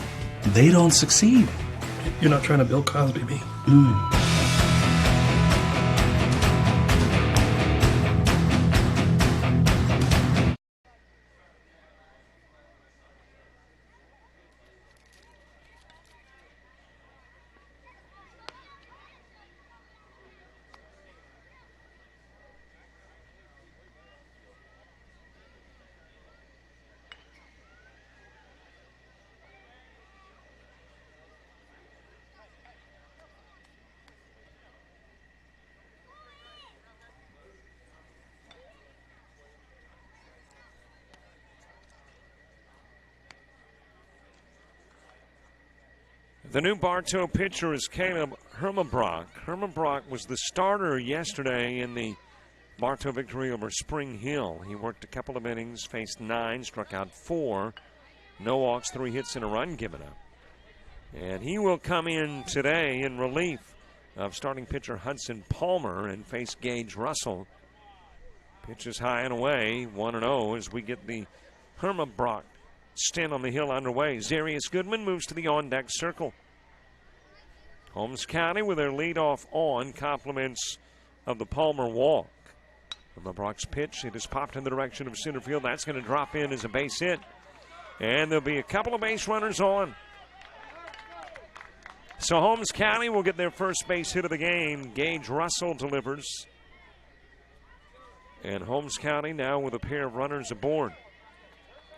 they don't succeed. You're not trying to Bill Cosby me. The new Bartow pitcher is Caleb Hermabrock. Hermabrock was the starter yesterday in the Bartow victory over Spring Hill. He worked a couple of innings, faced 9, struck out 4. No walks, 3 hits, and a run given up. And he will come in today in relief of starting pitcher Hudson Palmer and face Gage Russell. Pitches high and away, 1-0 as we get the Hermabrock stint on the hill underway. Zarius Goodman moves to the on-deck circle. Holmes County with their leadoff on compliments of the Palmer walk. From the Brock's pitch, it is popped in the direction of center field. That's going to drop in as a base hit. And there'll be a couple of base runners on. So Holmes County will get their first base hit of the game. Gage Russell delivers. And Holmes County now with a pair of runners aboard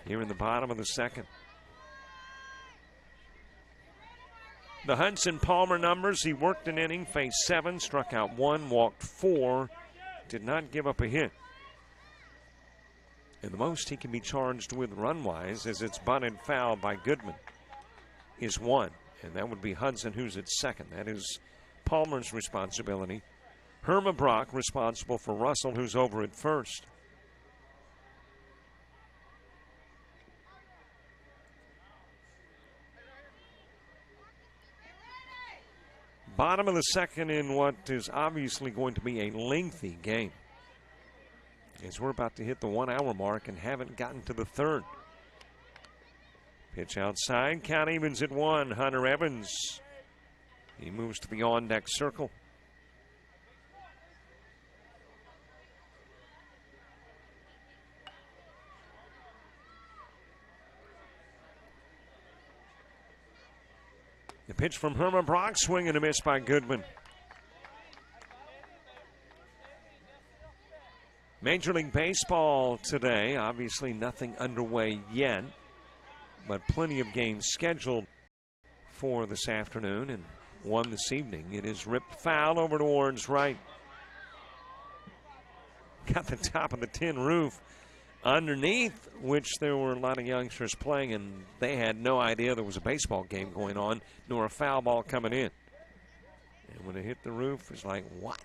here in the bottom of the second. The Hudson Palmer numbers: he worked an inning, faced 7, struck out 1, walked 4, did not give up a hit. And the most he can be charged with run-wise, as it's bunted foul by Goodman, is 1. And that would be Hudson, who's at second. That is Palmer's responsibility. Hermabrock responsible for Russell, who's over at first. Bottom of the second in what is obviously going to be a lengthy game, as we're about to hit the 1 hour mark and haven't gotten to the third. Pitch outside, count evens at 1. Hunter Evans, he moves to the on-deck circle. The pitch from Hermabrock, swing and a miss by Goodman. Major League Baseball today, obviously nothing underway yet, but plenty of games scheduled for this afternoon and one this evening. It is ripped foul over to Warren's right. Got the top of the tin roof underneath, which there were a lot of youngsters playing, and they had no idea there was a baseball game going on, nor a foul ball coming in. And when it hit the roof, it's like, what?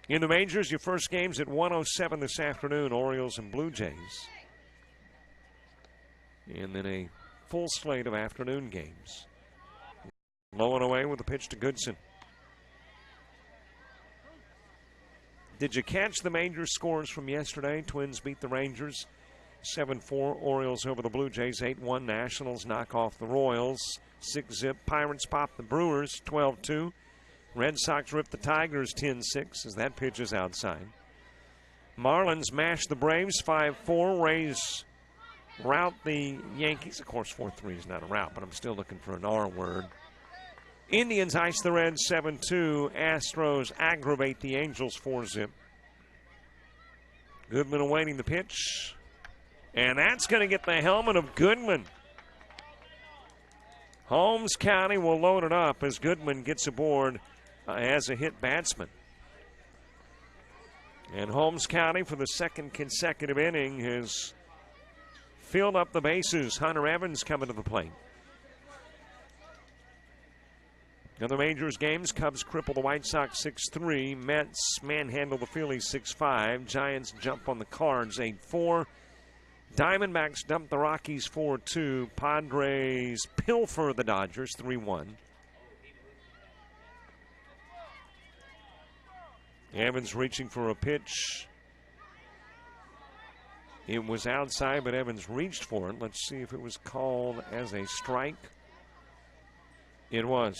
In the majors, your first game's at 1:07 this afternoon, Orioles and Blue Jays. And then a full slate of afternoon games. Low and away with the pitch to Goodson. Did you catch the major scores from yesterday? Twins beat the Rangers 7-4. Orioles over the Blue Jays 8-1. Nationals knock off the Royals 6-zip. Pirates pop the Brewers 12-2. Red Sox rip the Tigers 10-6 as that pitch is outside. Marlins mash the Braves 5-4. Rays rout the Yankees. Of course, 4-3 is not a rout, but I'm still looking for an R word. Indians ice the Reds 7-2. Astros aggravate the Angels 4-zip. Goodman awaiting the pitch. And that's going to get the helmet of Goodman. Holmes County will load it up as Goodman gets aboard as a hit batsman. And Holmes County, for the second consecutive inning, has filled up the bases. Hunter Evans coming to the plate. Other majors games, Cubs cripple the White Sox 6-3. Mets manhandle the Phillies 6-5. Giants jump on the Cards 8-4. Diamondbacks dump the Rockies 4-2. Padres pilfer the Dodgers 3-1. Evans reaching for a pitch. It was outside, but Evans reached for it. Let's see if it was called as a strike. It was.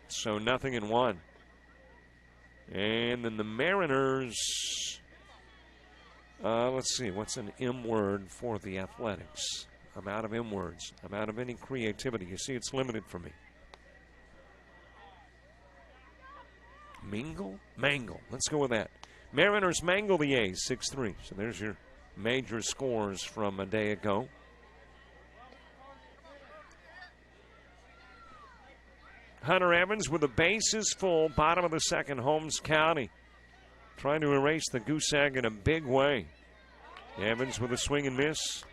So 0-1. And then the Mariners, let's see, what's an M word for the Athletics? I'm out of M words. I'm out of any creativity. You see, it's limited for me. Mangle. Let's go with that. Mariners mangle the A's 6-3. So there's your major scores from a day ago. Hunter Evans with the bases full, bottom of the second, Holmes County trying to erase the goose egg in a big way. Evans with a swing and miss.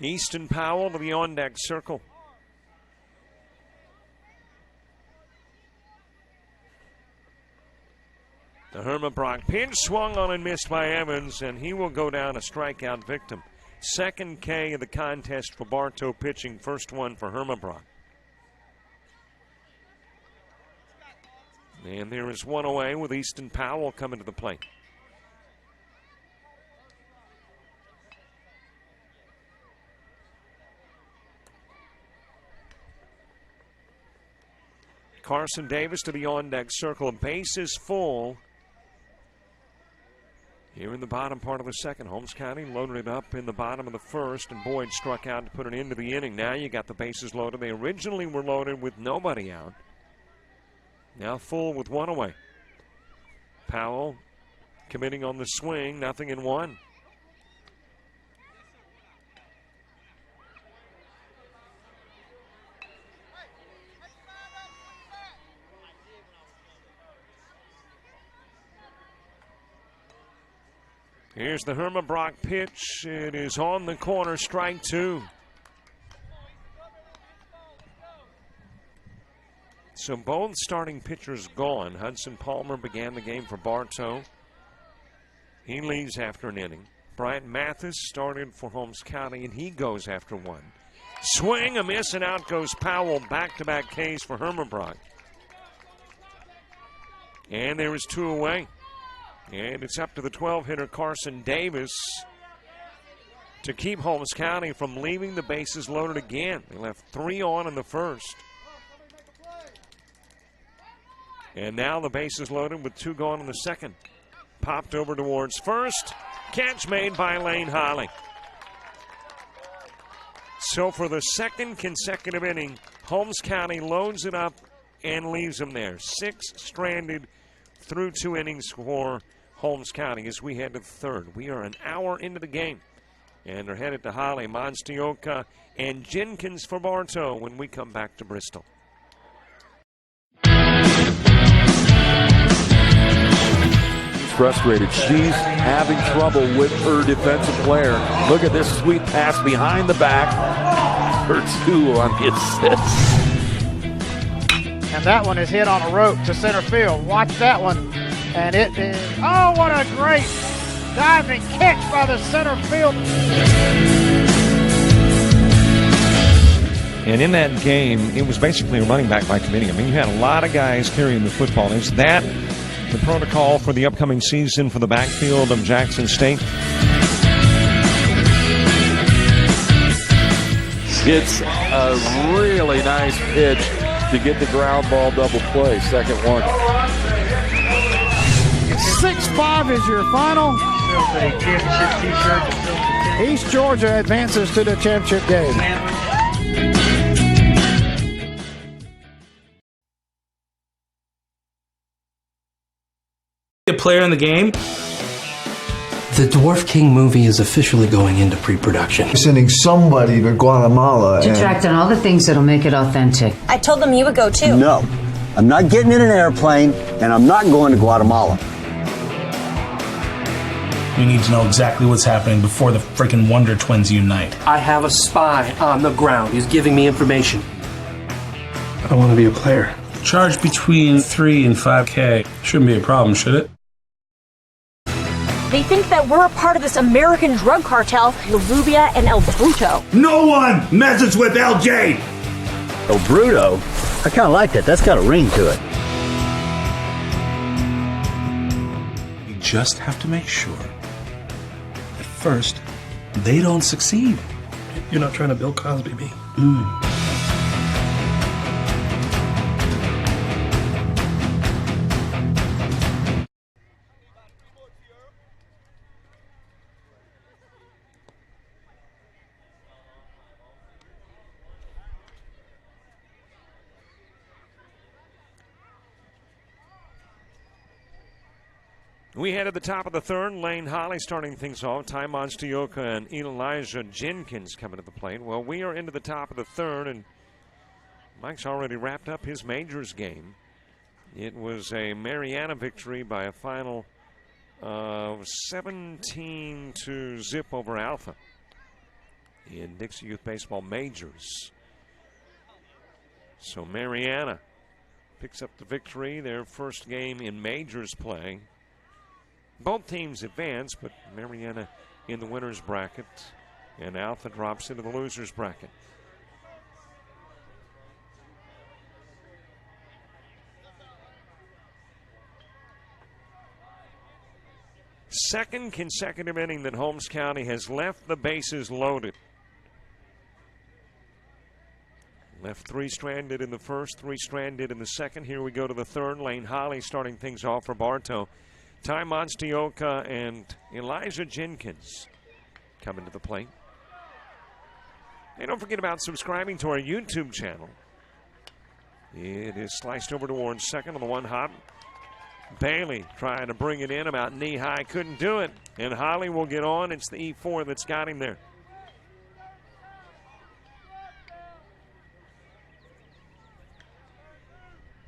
Easton Powell to the on-deck circle. The Herma-Brock pitch swung on and missed by Evans, and he will go down a strikeout victim. Second K of the contest for Bartow pitching, first one for Herma-Brock. And there is one away with Easton Powell coming to the plate. Carson Davis to the on-deck circle. Bases full. Here in the bottom part of the second, Holmes County loaded it up in the bottom of the first, and Boyd struck out to put an end to the inning. Now you got the bases loaded. They originally were loaded with nobody out. Now full with one away. Powell committing on the swing, 0-1. Here's the Herma-Brock pitch. It is on the corner, strike two. So both starting pitchers gone. Hudson Palmer began the game for Bartow. He leaves after an inning. Bryant Mathis started for Holmes County, and he goes after one. Swing, a miss, and out goes Powell. Back-to-back Ks for Herma-Brock. And there is two away. And it's up to the 12-hitter Carson Davis to keep Holmes County from leaving the bases loaded again. They left 3 on in the first. And now the bases loaded with 2 gone in the second. Popped over towards first. Catch made by Lane Holly. So for the second consecutive inning, Holmes County loads it up and leaves them there. 6 stranded through 2 innings for Holmes County as we head to the third. We are an hour into the game, and they're headed to Holly, Monstioka, and Jenkins for Bartow when we come back to Bristol. Frustrated. She's having trouble with her defensive player. Look at this sweet pass behind the back. Her 2 on the assist. And that one is hit on a rope to center field. Watch that one. And it is, oh, what a great diving catch by the center field. And in that game, it was basically a running back by committee. I mean, you had a lot of guys carrying the football. Is that the protocol for the upcoming season for the backfield of Jackson State? It's a really nice pitch to get the ground ball double play. Second one. 6-5 is your final. East Georgia advances to the championship game. A player in the game? The Dwarf King movie is officially going into pre-production. We're sending somebody to Guatemala. To track down all the things that'll make it authentic. I told them you would go too. No, I'm not getting in an airplane, and I'm not going to Guatemala. We need to know exactly what's happening before the freaking Wonder Twins unite. I have a spy on the ground. He's giving me information. I want to be a player. Charge between 3 and 5K. Shouldn't be a problem, should it? They think that we're a part of this American drug cartel, La Rubia and El Bruto. No one messes with LJ! El Bruto? I kind of like that. That's got a ring to it. You just have to make sure that first, they don't succeed. You're not trying to Bill Cosby me. We head to the top of the third. Lane Holly starting things off. Ty Monstioka and Elijah Jenkins coming to the plate. Well, we are into the top of the third, and Mike's already wrapped up his majors game. It was a Mariana victory by a final of 17-0 over Alpha in Dixie Youth Baseball Majors. So Mariana picks up the victory, their first game in majors play. Both teams advance, but Mariana in the winner's bracket, and Alpha drops into the loser's bracket. Second consecutive inning that Holmes County has left the bases loaded. Left three stranded in the first, three stranded in the second. Here we go to the third. Lane Holly starting things off for Bartow. Ty Monstioka and Elijah Jenkins coming to the plate. And don't forget about subscribing to our YouTube channel. It is sliced over towards second on the one hop. Bailey trying to bring it in about knee high, couldn't do it. And Holly will get on. It's the E4 that's got him there.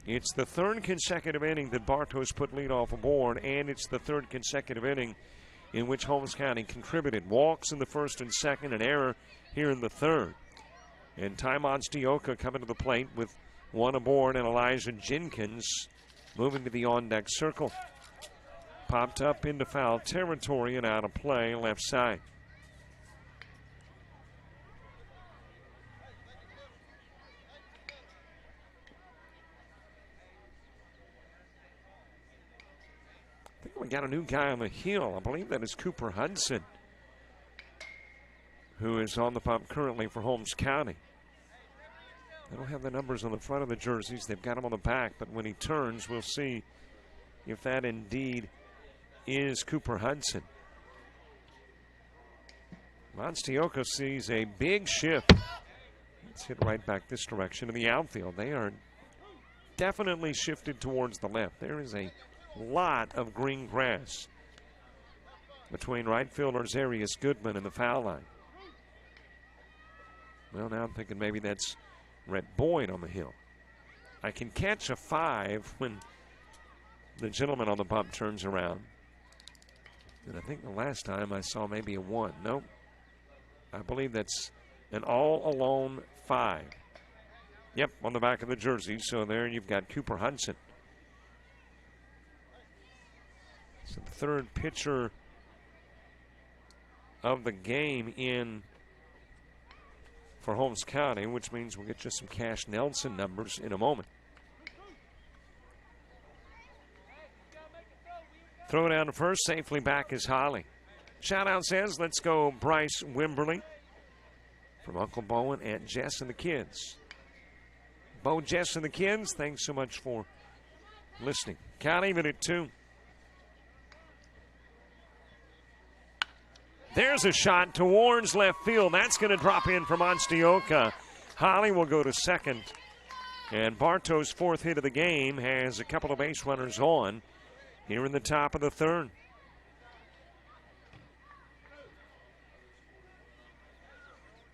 It's the third consecutive inning that Bartow's put leadoff aboard, and it's the third consecutive inning in which Holmes County contributed. Walks in the first and second, an error here in the third. And Ty Monstioka coming to the plate with one aboard, and Elijah Jenkins moving to the on-deck circle. Popped up into foul territory and out of play, left side. We got a new guy on the hill. I believe that is Cooper Hudson, who is on the bump currently for Holmes County. They don't have the numbers on the front of the jerseys. They've got them on the back, but when he turns, we'll see if that indeed is Cooper Hudson. Monstioka sees a big shift. Let's hit right back this direction in the outfield. They are definitely shifted towards the left. There is a lot of green grass between right fielders Arias Goodman and the foul line. Well, now I'm thinking maybe that's Rhett Boyd on the hill. I can catch a 5 when the gentleman on the bump turns around. And I think the last time I saw maybe a 1. Nope. I believe that's an all-alone 5. Yep, on the back of the jersey. So there you've got Cooper Hudson. So the third pitcher of the game in for Holmes County, which means we'll get you some Cash Nelson numbers in a moment. Throw down to first, safely back is Holly. Shout out says, let's go Bryce Wimberly from Uncle Bo and Aunt Jess and the kids. Bo, Jess, and the kids, thanks so much for listening. Count even at 2. There's a shot towards left field. That's going to drop in for Monstioka. Holly will go to second. And Bartow's 4th hit of the game has a couple of base runners on. here in the top of the third.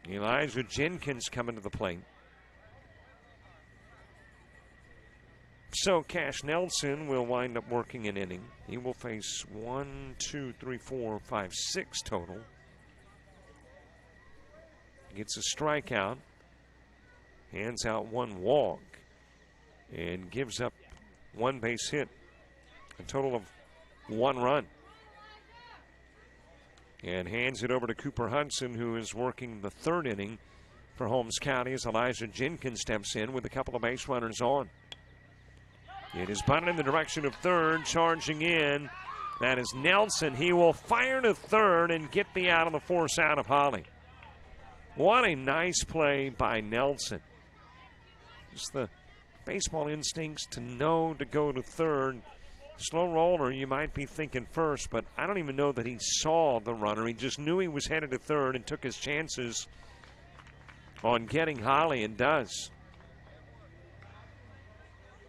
Elijah Jenkins coming to the plate. So Cash Nelson will wind up working an inning. He will face 1, 2, 3, 4, 5, 6 total. Gets a strikeout, hands out one walk, and gives up one base hit. A total of 1 run. And hands it over to Cooper Hudson, who is working the third inning for Holmes County as Elijah Jenkins steps in with a couple of base runners on. It is bunted in the direction of third, charging in. That is Nelson. He will fire to third and get the out of the force out of Holly. What a nice play by Nelson. Just the baseball instincts to know to go to third. Slow roller, you might be thinking first, but I don't even know that he saw the runner. He just knew he was headed to third and took his chances on getting Holly, and does.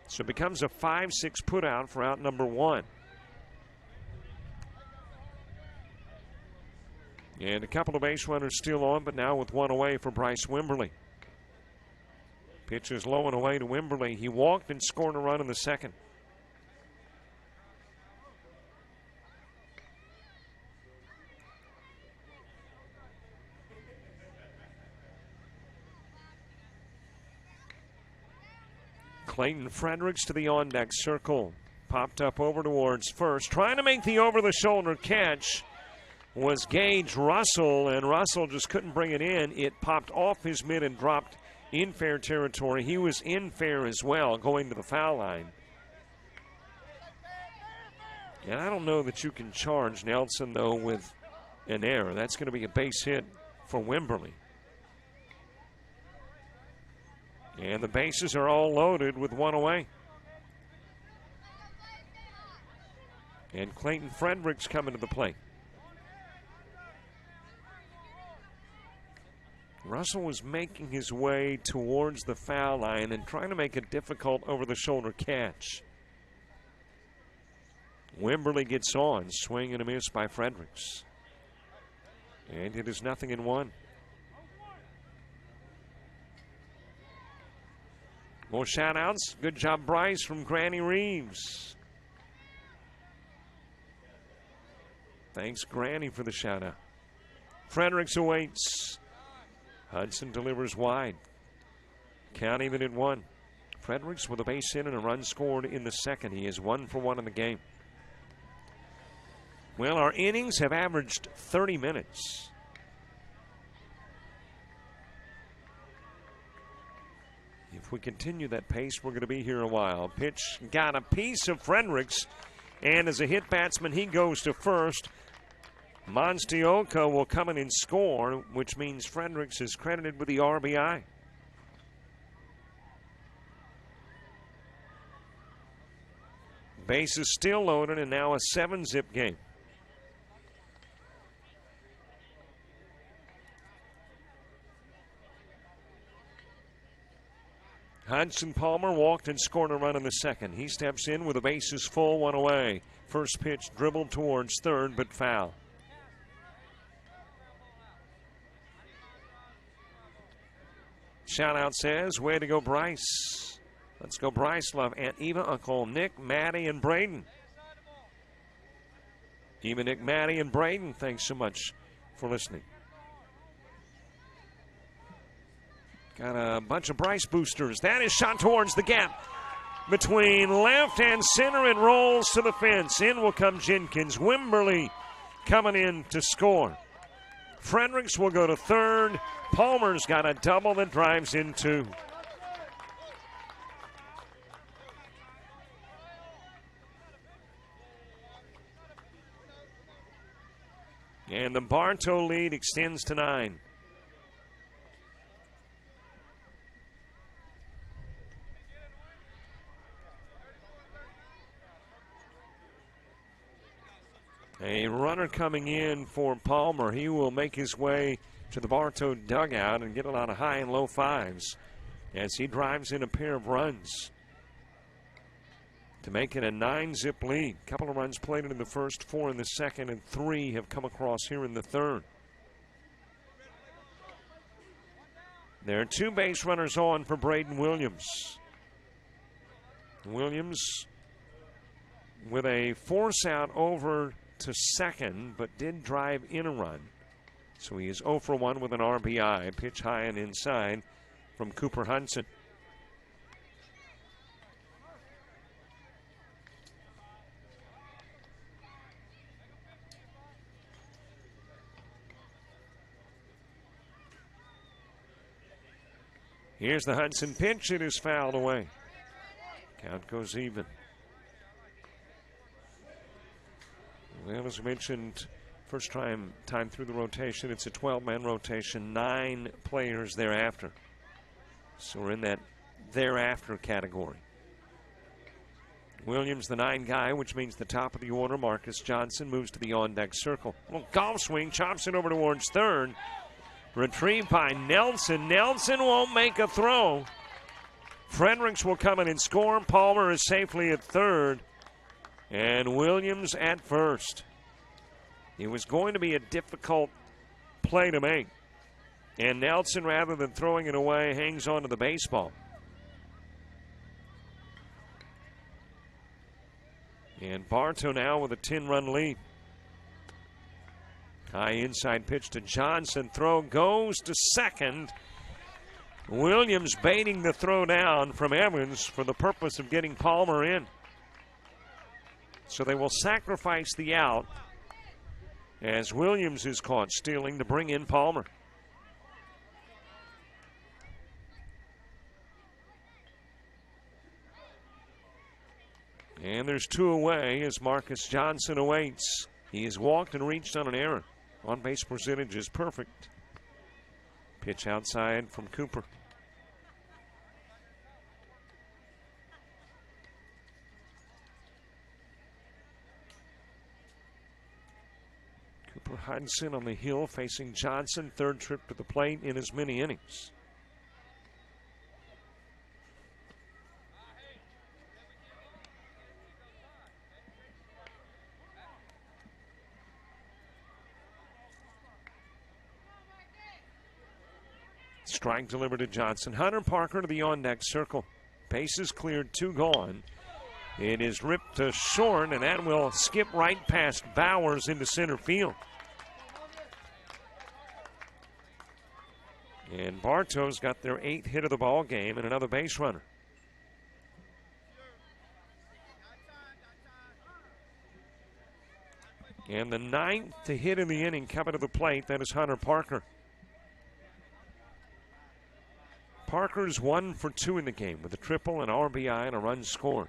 So it becomes a 5-6 put out for out number 1. And a couple of base runners still on, but now with 1 away for Bryce Wimberly. Pitch is low and away to Wimberly. He walked and scored a run in the second. Clayton Fredericks to the on-deck circle. Popped up over towards first. Trying to make the over-the-shoulder catch was Gage Russell, and Russell just couldn't bring it in. It popped off his mitt and dropped in fair territory. He was in fair as well, going to the foul line. And I don't know that you can charge Nelson, though, with an error. That's going to be a base hit for Wimberly. And the bases are all loaded with 1 away. And Clayton Fredericks coming to the plate. Russell was making his way towards the foul line and trying to make a difficult over-the-shoulder catch. Wimberly gets on, swing and a miss by Fredericks. And it is 0-1. More shout-outs. Good job, Bryce, from Granny Reeves. Thanks, Granny, for the shout-out. Fredericks awaits. Hudson delivers wide. Count even at 1. Fredericks with a base hit and a run scored in the second. He is 1 for 1 in the game. Well, our innings have averaged 30 minutes. If we continue that pace, we're going to be here a while. Pitch got a piece of Fredericks, and as a hit batsman, he goes to first. Monstioka will come in and score, which means Fredericks is credited with the RBI. Base is still loaded, and now a 7-zip game. Hudson Palmer walked and scored a run in the second. He steps in with the bases full, 1 away. First pitch dribbled towards third, but foul. Shout out says, way to go, Bryce. Let's go, Bryce. Love Aunt Eva, Uncle Nick, Maddie, and Braden. Eva, Nick, Maddie, and Braden, thanks so much for listening. Got a bunch of Bryce boosters. That is shot towards the gap between left and center. It rolls to the fence. In will come Jenkins. Wimberly coming in to score. Fredericks will go to third. Palmer's got a double that drives in 2. And the Bartow lead extends to 9. A runner coming in for Palmer. He will make his way to the Bartow dugout and get a lot of high and low fives as he drives in a pair of runs. to make it a 9-zip lead. A couple of runs played in the first, 4 in the second, and 3 have come across here in the third. There are 2 base runners on for Braden Williams. Williams with a force out over to second, but did drive in a run. So he is 0 for 1 with an RBI. Pitch high and inside from Cooper Hudson. Here's the Hudson pitch. It is fouled away. Count goes even. Well, as mentioned, first time through the rotation, it's a 12-man rotation, 9 players thereafter. So we're in that thereafter category. Williams, the 9 guy, which means the top of the order. Marcus Johnson moves to the on-deck circle. Well, golf swing, chops it over towards third. Retrieved by Nelson. Nelson won't make a throw. Fredericks will come in and score. Palmer is safely at third. And Williams at first. It was going to be a difficult play to make. And Nelson, rather than throwing it away, hangs on to the baseball. And Bartow now with a 10-run lead. High inside pitch to Johnson. Throw goes to second. Williams baiting the throw down from Evans for the purpose of getting Palmer in. So they will sacrifice the out as Williams is caught stealing to bring in Palmer. And there's 2 away as Marcus Johnson awaits. He has walked and reached on an error. On-base percentage is perfect. Pitch outside from Cooper. Cooper Hudson on the hill facing Johnson. 3rd trip to the plate in as many innings. Strike delivered to Johnson. Hunter Parker to the on-deck circle. Bases cleared, 2 gone. It is ripped to short, and that will skip right past Bowers into center field. And Bartow's got their 8th hit of the ball game and another base runner. And the 9th to hit in the inning coming to the plate, that is Hunter Parker. Parker's 1 for 2 in the game with a triple, an RBI, and a run scored.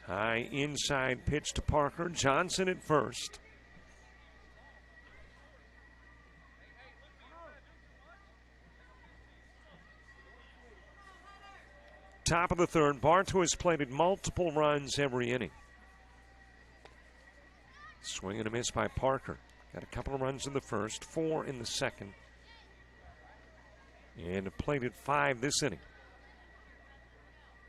High inside pitch to Parker. Johnson at first. Top of the third. Bartow has plated multiple runs every inning. Swing and a miss by Parker. Got a couple of runs in the first, 4 in the second. And plated 5 this inning.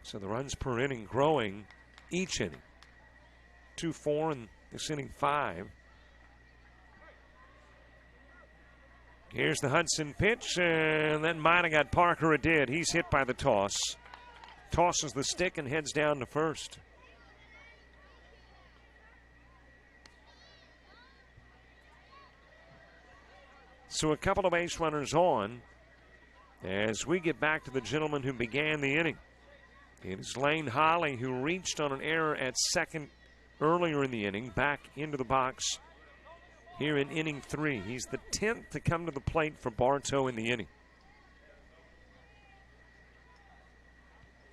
So the runs per inning growing each inning. 2, 4, and this inning 5. Here's the Hudson pitch, and that might have got Parker. It did. He's hit by the toss. Tosses the stick and heads down to first. So a couple of base runners on as we get back to the gentleman who began the inning. It is Lane Holly, who reached on an error at second earlier in the inning, back into the box here in inning 3. He's the 10th to come to the plate for Bartow in the inning.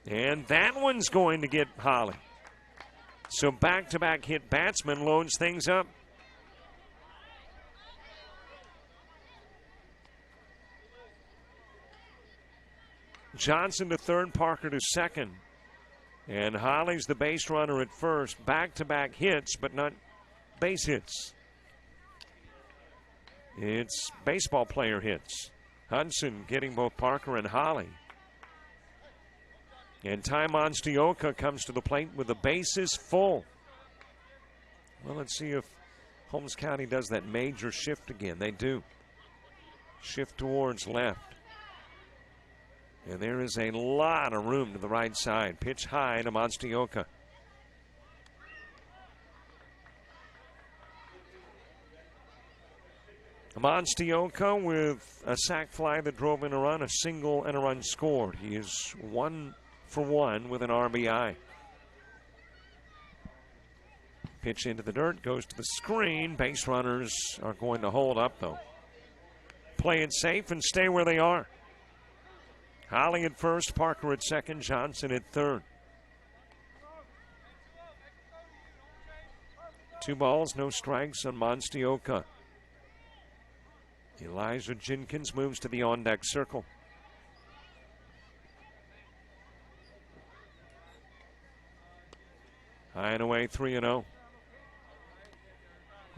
And that one's going to get Holly. So back-to-back hit batsman loads things up. Johnson to third, Parker to second. And Holly's the base runner at first. Back-to-back hits, but not base hits. It's baseball player hits. Hudson getting both Parker and Holly. And Ty Monstioka comes to the plate with the bases full. Well, let's see if Holmes County does that major shift again. They do. Shift towards left. And there is a lot of room to the right side. Pitch high to Monstioka. Monstioka with a sac fly that drove in a run, a single and a run scored. He is 1 for 1 with an RBI. Pitch into the dirt, goes to the screen. Base runners are going to hold up, though. Play it safe and stay where they are. Holly at first, Parker at second, Johnson at third. 2 balls, no strikes on Monstioka. Elijah Jenkins moves to the on-deck circle. High and away, 3-0.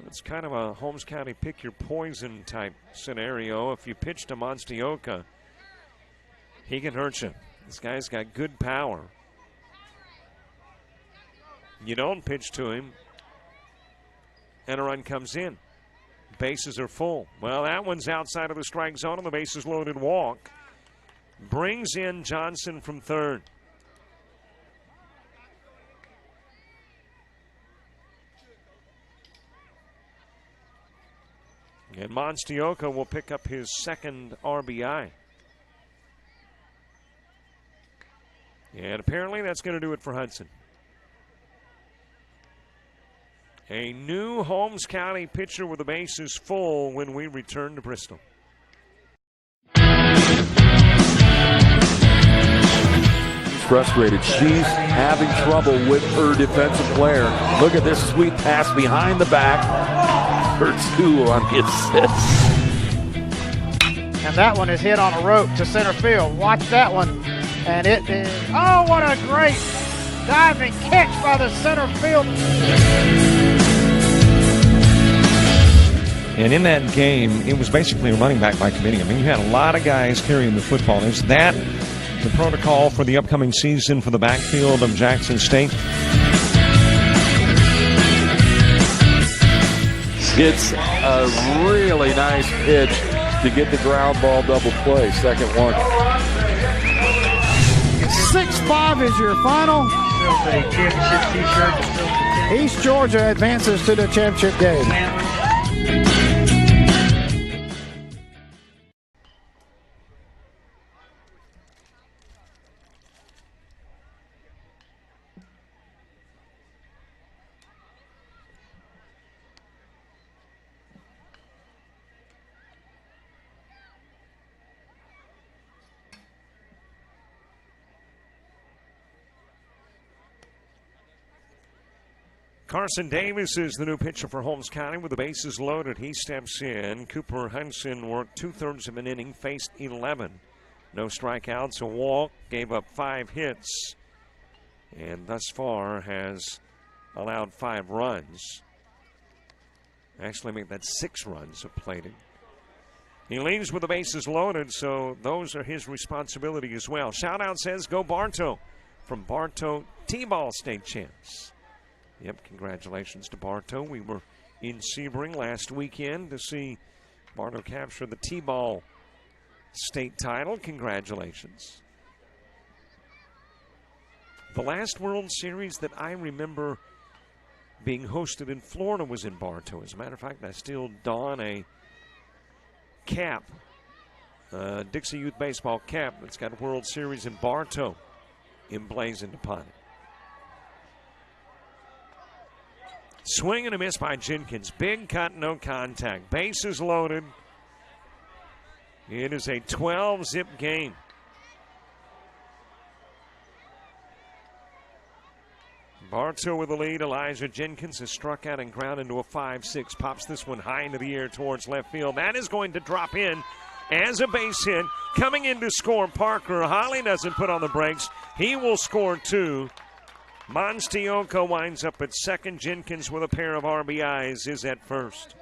It's kind of a Holmes County pick-your-poison type scenario. If you pitch to Monstioka, he can hurt you. This guy's got good power. You don't pitch to him, and a run comes in. Bases are full. Well, that one's outside of the strike zone on the bases loaded walk. Brings in Johnson from third. And Monstioka will pick up his second RBI. And apparently that's going to do it for Hudson. A new Holmes County pitcher with the bases full when we return to Bristol. Frustrated. She's having trouble with her defensive player. Look at this sweet pass behind the back. Her 2 on the assist. And that one is hit on a rope to center field. Watch that one. And it is, oh, what a great diving catch by the center field. And in that game, it was basically a running back by committee. I mean, you had a lot of guys carrying the football. Is that the protocol for the upcoming season for the backfield of Jackson State? It's a really nice pitch to get the ground ball double play. Second one. 6-5 is your final. East Georgia advances to the championship game. Carson Davis is the new pitcher for Holmes County with the bases loaded. He steps in. Cooper Hudson worked 2/3 of an inning, faced 11. No strikeouts, a walk, gave up 5 hits, and thus far has allowed 5 runs. Actually, make that 6 runs of plated. He leaves with the bases loaded, so those are his responsibility as well. Shout out says, go Bartow, from Bartow T-ball state champs. Yep, congratulations to Bartow. We were in Sebring last weekend to see Bartow capture the T-ball state title. Congratulations. The last World Series that I remember being hosted in Florida was in Bartow. As a matter of fact, I still don a cap, Dixie Youth Baseball cap that's got a World Series in Bartow emblazoned upon it. Swing and a miss by Jenkins. Big cut, no contact. Bases loaded. It is a 12-zip game. Bartow with the lead. Elijah Jenkins has struck out and ground into a 5-6. Pops this one high into the air towards left field. That is going to drop in as a base hit. Coming in to score, Parker. Holly doesn't put on the brakes. He will score 2. Monstioka winds up at second. Jenkins with a pair of RBIs is at first.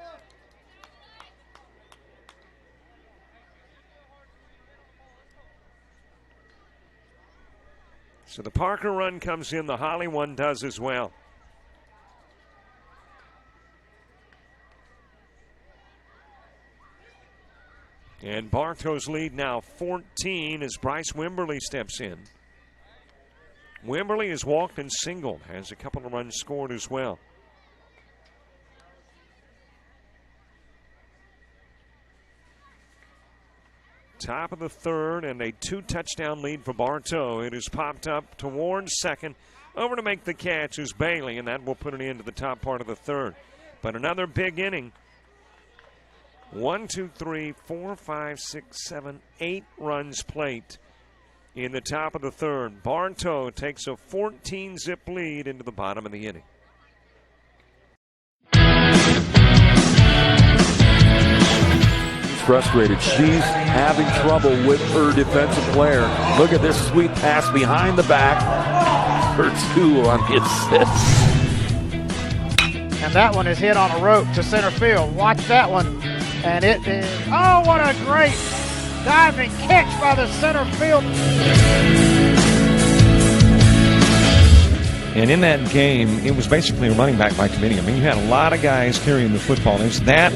So the Parker run comes in, the Holly one does as well. And Bartow's lead now 14 as Bryce Wimberly steps in. Wimberly has walked and singled, has a couple of runs scored as well. Top of the third and a 2-touchdown lead for Bartow. It has popped up towards second. Over to make the catch is Bailey, and that will put it into the top part of the third. But another big inning. 1, 2, 3, 4, 5, 6, 7, 8 runs plate in the top of the third. Bartow takes a 14-zip lead into the bottom of the inning. Frustrated. She's having trouble with her defensive player. Look at this sweet pass behind the back for 2 on the assist. And that one is hit on a rope to center field. Watch that one. And it is, oh, what a great diving catch by the center field. And in that game, it was basically a running back by committee. I mean, you had a lot of guys carrying the football. Is that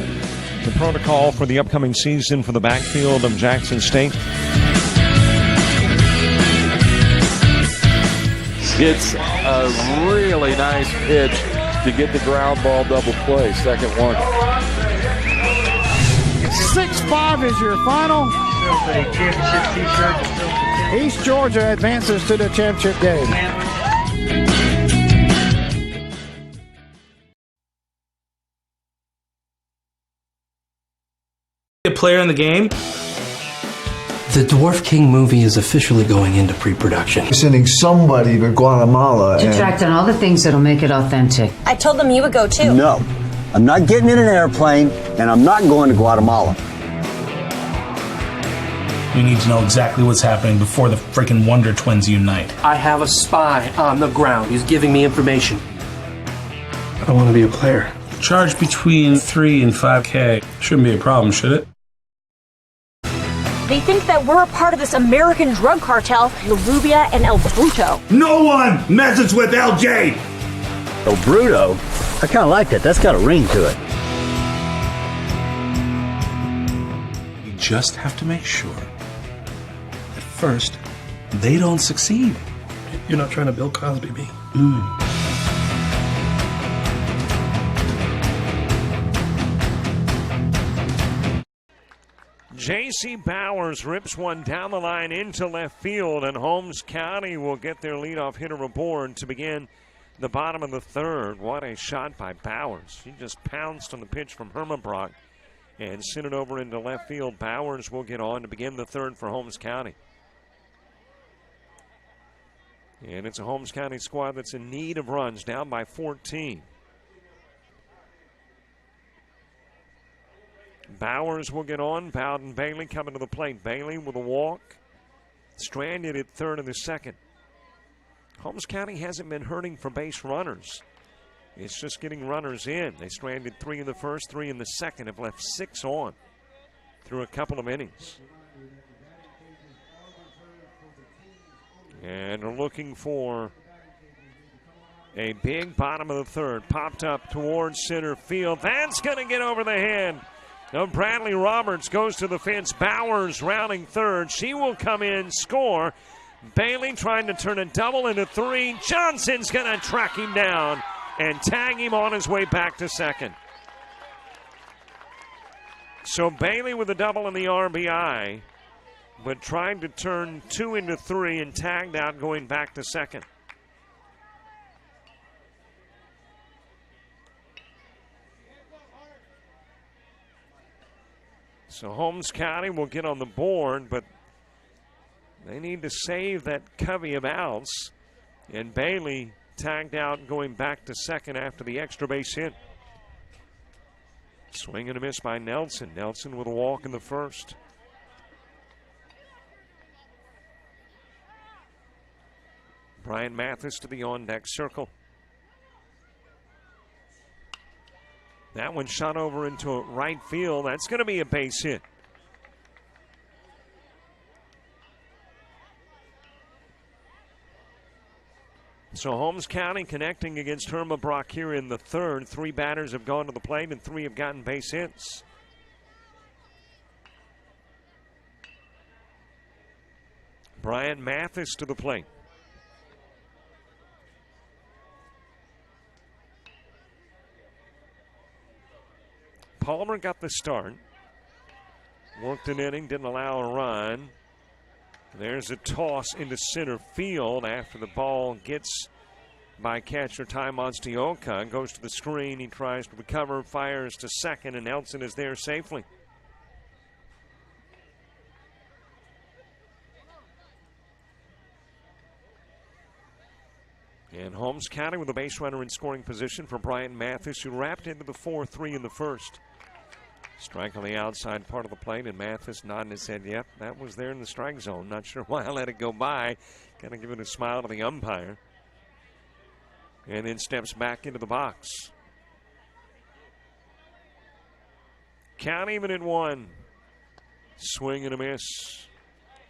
the protocol for the upcoming season for the backfield of Jackson State? It's a really nice pitch to get the ground ball double play. Second one. 6-5 is your final. East Georgia advances to the championship game. A player in the game. The Dwarf King movie is officially going into pre-production. Sending somebody to Guatemala. To track down all the things that'll make it authentic. I told them you would go too. No, I'm not getting in an airplane, and I'm not going to Guatemala. We need to know exactly what's happening before the freaking Wonder Twins unite. I have a spy on the ground. He's giving me information. I want to be a player. Charge between 3 and 5K. Shouldn't be a problem, should it? They think that we're a part of this American drug cartel, La Rubia and El Bruto. No one messes with LJ! El Bruto? I kind of like that. That's got a ring to it. You just have to make sure that first, they don't succeed. You're not trying to Bill Cosby me. J.C. Bowers rips one down the line into left field, and Holmes County will get their leadoff hitter aboard to begin the bottom of the third. What a shot by Bowers. He just pounced on the pitch from Hermanbrock and sent it over into left field. Bowers will get on to begin the third for Holmes County. And it's a Holmes County squad that's in need of runs, down by 14. Bowers will get on. Bowden Bailey coming to the plate. Bailey with a walk. Stranded at third in the second. Holmes County hasn't been hurting for base runners. It's just getting runners in. They stranded 3 in the first, 3 in the second, have left 6 on through a couple of innings. And are looking for a big bottom of the third. Popped up towards center field. That's going to get over the head. Now Bradley Roberts goes to the fence. Bowers rounding third. She will come in, score. Bailey trying to turn a double into 3. Johnson's going to track him down and tag him on his way back to second. So Bailey with a double in the RBI, but trying to turn 2 into 3 and tagged out going back to second. So Holmes County will get on the board, but they need to save that covey of outs. And Bailey tagged out going back to second after the extra base hit. Swing and a miss by Nelson. Nelson with a walk in the first. Brian Mathis to the on-deck circle. That one shot over into right field. That's going to be a base hit. So Holmes County connecting against Herma Brock here in the third. 3 batters have gone to the plate and 3 have gotten base hits. Brian Mathis to the plate. Palmer got the start. Worked an inning, didn't allow a run. There's a toss into center field after the ball gets by catcher Ty Monstioka. Goes to the screen, he tries to recover, fires to second, and Nelson is there safely. And Holmes County with a base runner in scoring position for Brian Mathis, who wrapped into the 4-3 in the first. Strike on the outside part of the plate, and Mathis nodding his head, yep, that was there in the strike zone. Not sure why I let it go by. Kind of giving a smile to the umpire. And then steps back into the box. Count even at 1. Swing and a miss.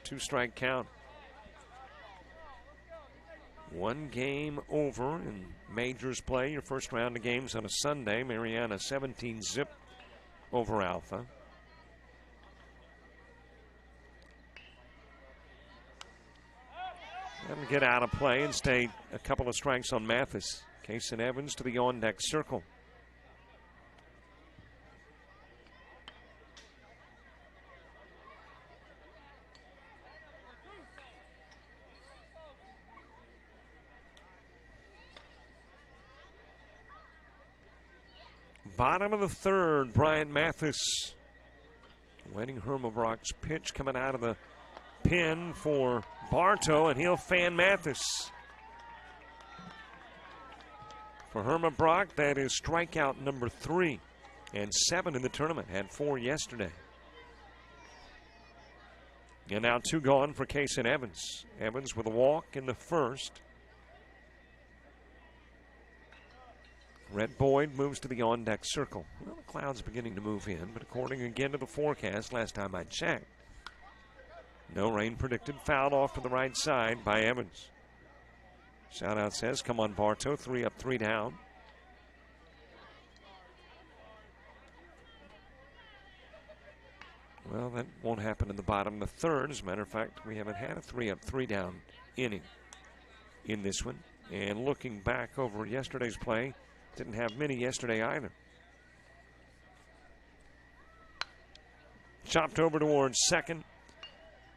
2-strike count. 1 game over in majors play. Your first round of games on a Sunday. Mariana 17-zip over Alpha. That'll get out of play and stay a couple of strikes on Mathis. Case and Evans to the on-deck circle. Bottom of the third, Brian Mathis waiting Herma Brock's pitch coming out of the pin for Bartow, and he'll fan Mathis. For Herma Brock, that is strikeout number 3 and 7 in the tournament. Had 4 yesterday. And now 2 gone for Case and Evans. Evans with a walk in the first. Red Boyd moves to the on-deck circle. Well, the clouds beginning to move in, but according again to the forecast last time I checked, no rain predicted. Fouled off to the right side by Evans. Shout-out says, come on, Bartow. 3 up, 3 down. Well, that won't happen in the bottom of the third. As a matter of fact, we haven't had a 3 up, 3 down inning in this one. And looking back over yesterday's play, didn't have many yesterday either. Chopped over towards second.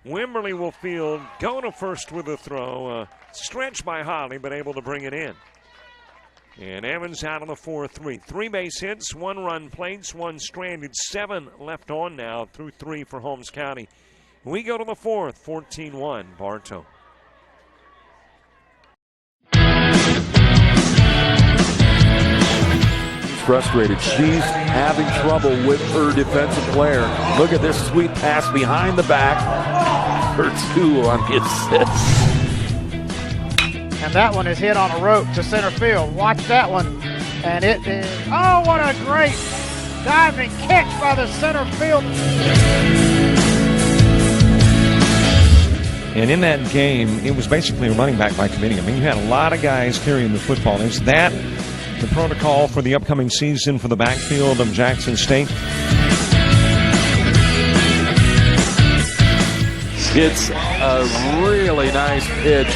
Wimberly will field. Go to first with a throw. Stretched by Holly, but able to bring it in. And Evans out on the 4-3. 3 base hits, 1 run plates, 1 stranded, 7 left on now through 3 for Holmes County. We go to the 4th, 14-1, Bartow. Frustrated. She's having trouble with her defensive player. Look at this sweet pass behind the back. Her 2 on the assist. And that one is hit on a rope to center field. Watch that one. And it is, oh, what a great diving catch by the center field. And in that game, it was basically a running back by committee. I mean, you had a lot of guys carrying the football. Is that the protocol for the upcoming season for the backfield of Jackson State? It's a really nice pitch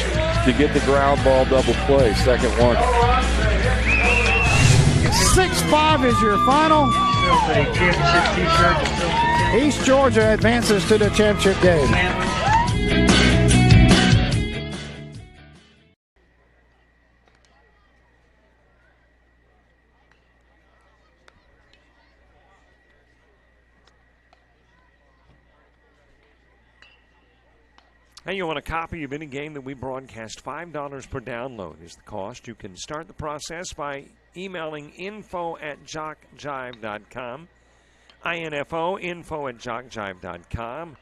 to get the ground ball double play. Second one. 6-5 is your final. East Georgia advances to the championship game. Hey, you want a copy of any game that we broadcast? $5 per download is the cost. You can start the process by emailing info@jockjive.com. INFO, info@jockjive.com.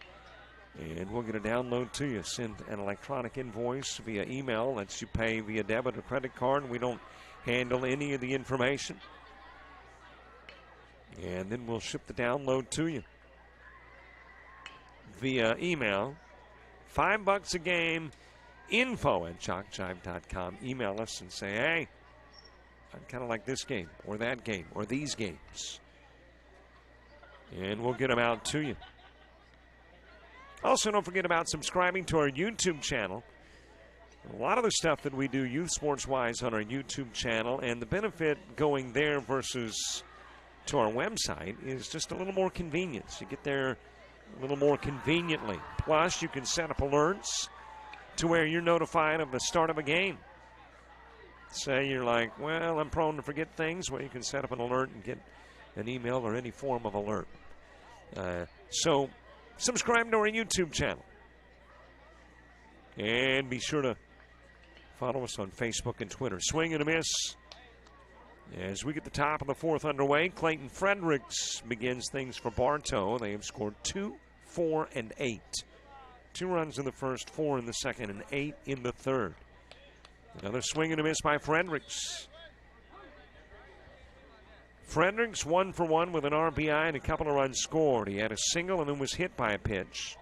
And we'll get a download to you. Send an electronic invoice via email. Lets you pay via debit or credit card. We don't handle any of the information. And then we'll ship the download to you via email. $5 a game. info@shockjive.com. Email us and say, hey, I kind of like this game or that game or these games. And we'll get them out to you. Also, don't forget about subscribing to our YouTube channel. A lot of the stuff that we do youth sports-wise on our YouTube channel, and the benefit going there versus to our website is just a little more convenience. You get there a little more conveniently. Plus, you can set up alerts to where you're notified of the start of a game. Say you're like, well, I'm prone to forget things. Well, you can set up an alert and get an email or any form of alert. So subscribe to our YouTube channel. And be sure to follow us on Facebook and Twitter. Swing and a miss. As we get the top of the fourth underway, Clayton Fredericks begins things for Bartow. They have scored 2, 4, and 8. 2 runs in the first, 4 in the second, and 8 in the third. Another swing and a miss by Fredericks. Fredericks 1 for 1 with an RBI and a couple of runs scored. He had a single and then was hit by a pitch.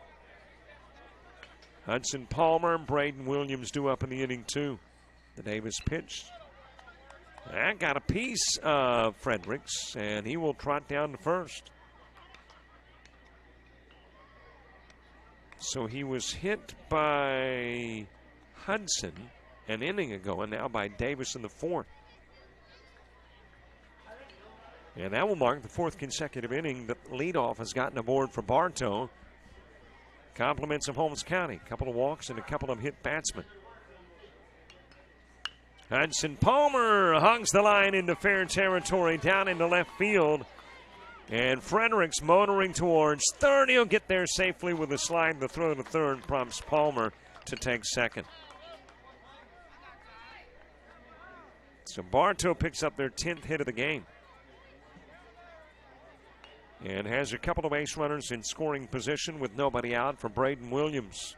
Hudson Palmer and Braden Williams due up in the inning, too. The Davis pitch. That got a piece of Fredericks, and he will trot down to first. So he was hit by Hudson an inning ago, and now by Davis in the fourth. And that will mark the fourth consecutive inning that leadoff has gotten aboard for Bartow. Compliments of Holmes County. A couple of walks and a couple of hit batsmen. Hudson Palmer hugs the line into fair territory down into left field. And Fredericks motoring towards third. He'll get there safely with a slide. The throw to third prompts Palmer to take second. So Bartow picks up their 10th hit of the game. And has a couple of base runners in scoring position with nobody out for Braden Williams.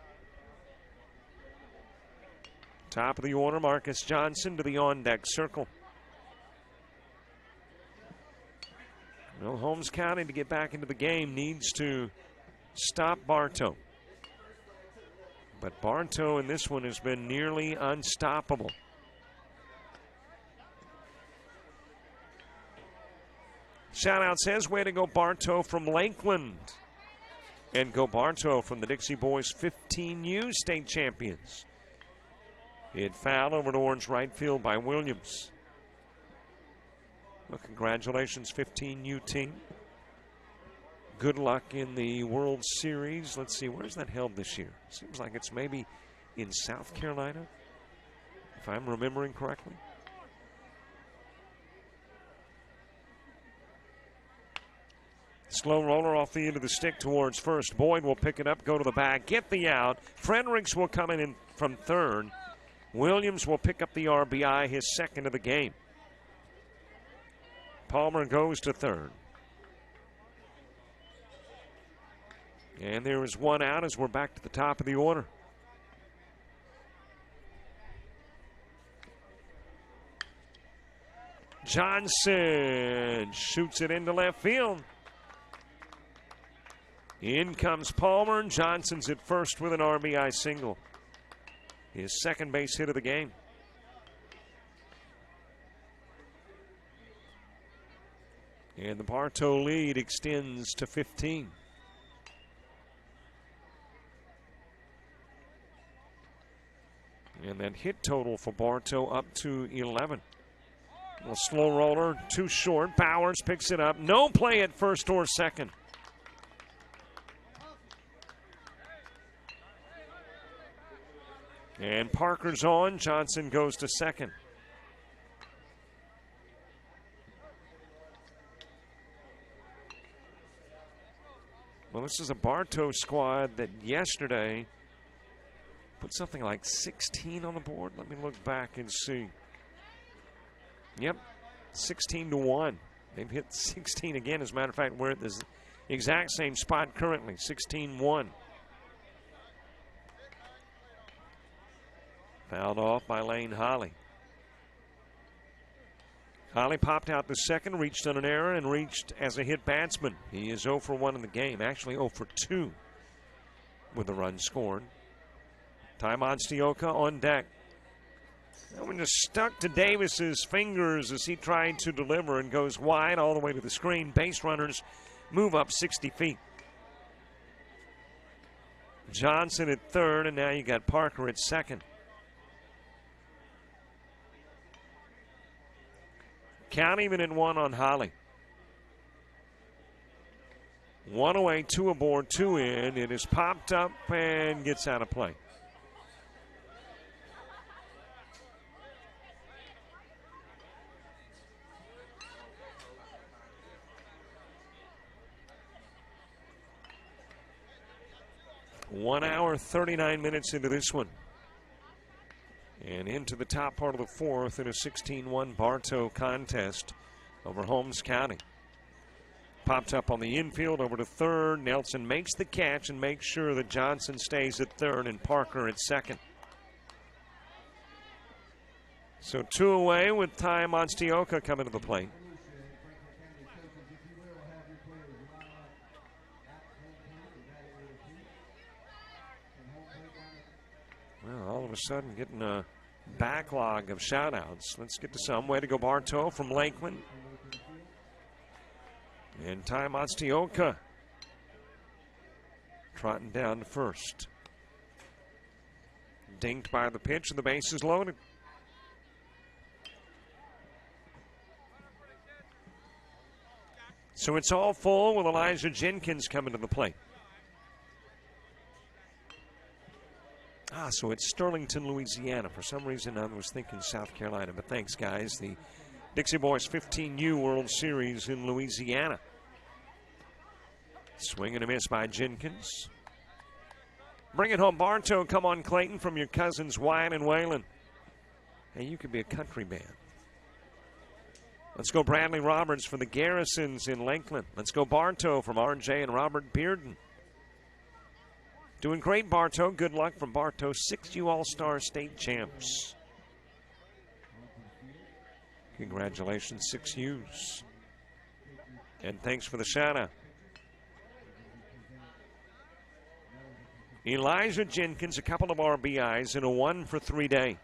Top of the order, Marcus Johnson to the on-deck circle. Well, Holmes County, to get back into the game, needs to stop Bartow. But Bartow in this one has been nearly unstoppable. Shout-out says, way to go Bartow from Lakeland. And go Bartow from the Dixie Boys 15U state champions. It fouled over to Orange right field by Williams. Well, congratulations, 15U team. Good luck in the World Series. Let's see, where's that held this year? Seems like it's maybe in South Carolina, if I'm remembering correctly. Slow roller off the end of the stick towards first. Boyd will pick it up, go to the bag, get the out. Fredericks will come in from third. Williams will pick up the RBI, his second of the game. Palmer goes to third. And there is one out as we're back to the top of the order. Johnson shoots it into left field. In comes Palmer, and Johnson's at first with an RBI single. His second base hit of the game. And the Bartow lead extends to 15. And that hit total for Bartow up to 11. A slow roller, too short. Bowers picks it up. No play at first or second. And Parker's on. Johnson goes to second. Well, this is a Bartow squad that yesterday put something like 16 on the board. Let me look back and see. Yep, 16-1. They've hit 16 again. As a matter of fact, we're at the exact same spot currently, 16-1. Fouled off by Lane Holly. Holly popped out the second, reached on an error, and reached as a hit batsman. He is 0 for 1 in the game, actually 0 for 2 with the run scored. Ty Monstioka on deck. That one just stuck to Davis's fingers as he tried to deliver and goes wide all the way to the screen. Base runners move up 60 feet. Johnson at third, and now you got Parker at second. Count even at one on Holly. One away, two aboard, two in. It is popped up and gets out of play. One hour, 39 minutes into this one. And into the top part of the fourth in a 16-1 Bartow contest over Holmes County. Popped up on the infield over to third. Nelson makes the catch and makes sure that Johnson stays at third and Parker at second. So two away with Ty Monstioka coming to the plate. Well, all of a sudden getting a backlog of shout-outs. Let's get to some. Way to go, Bartow from Lakeland. And Ty Monstioka trotting down to first. Dinged by the pitch, and the base is loaded. So it's all full with Elijah Jenkins coming to the plate. So it's Sterlington, Louisiana. For some reason, I was thinking South Carolina, but thanks, guys. The Dixie Boys 15U World Series in Louisiana. Swing and a miss by Jenkins. Bring it home, Bartow. Come on, Clayton, from your cousins Wyatt and Waylon. Hey, you could be a country band. Let's go Bradley Roberts for the Garrisons in Lakeland. Let's go Bartow from RJ and Robert Bearden. Doing great, Bartow. Good luck from Bartow. 6U All-Star State champs. Congratulations, 6Us. And thanks for the shout-out. Elijah Jenkins, a couple of RBIs, and a 1-for-3 day.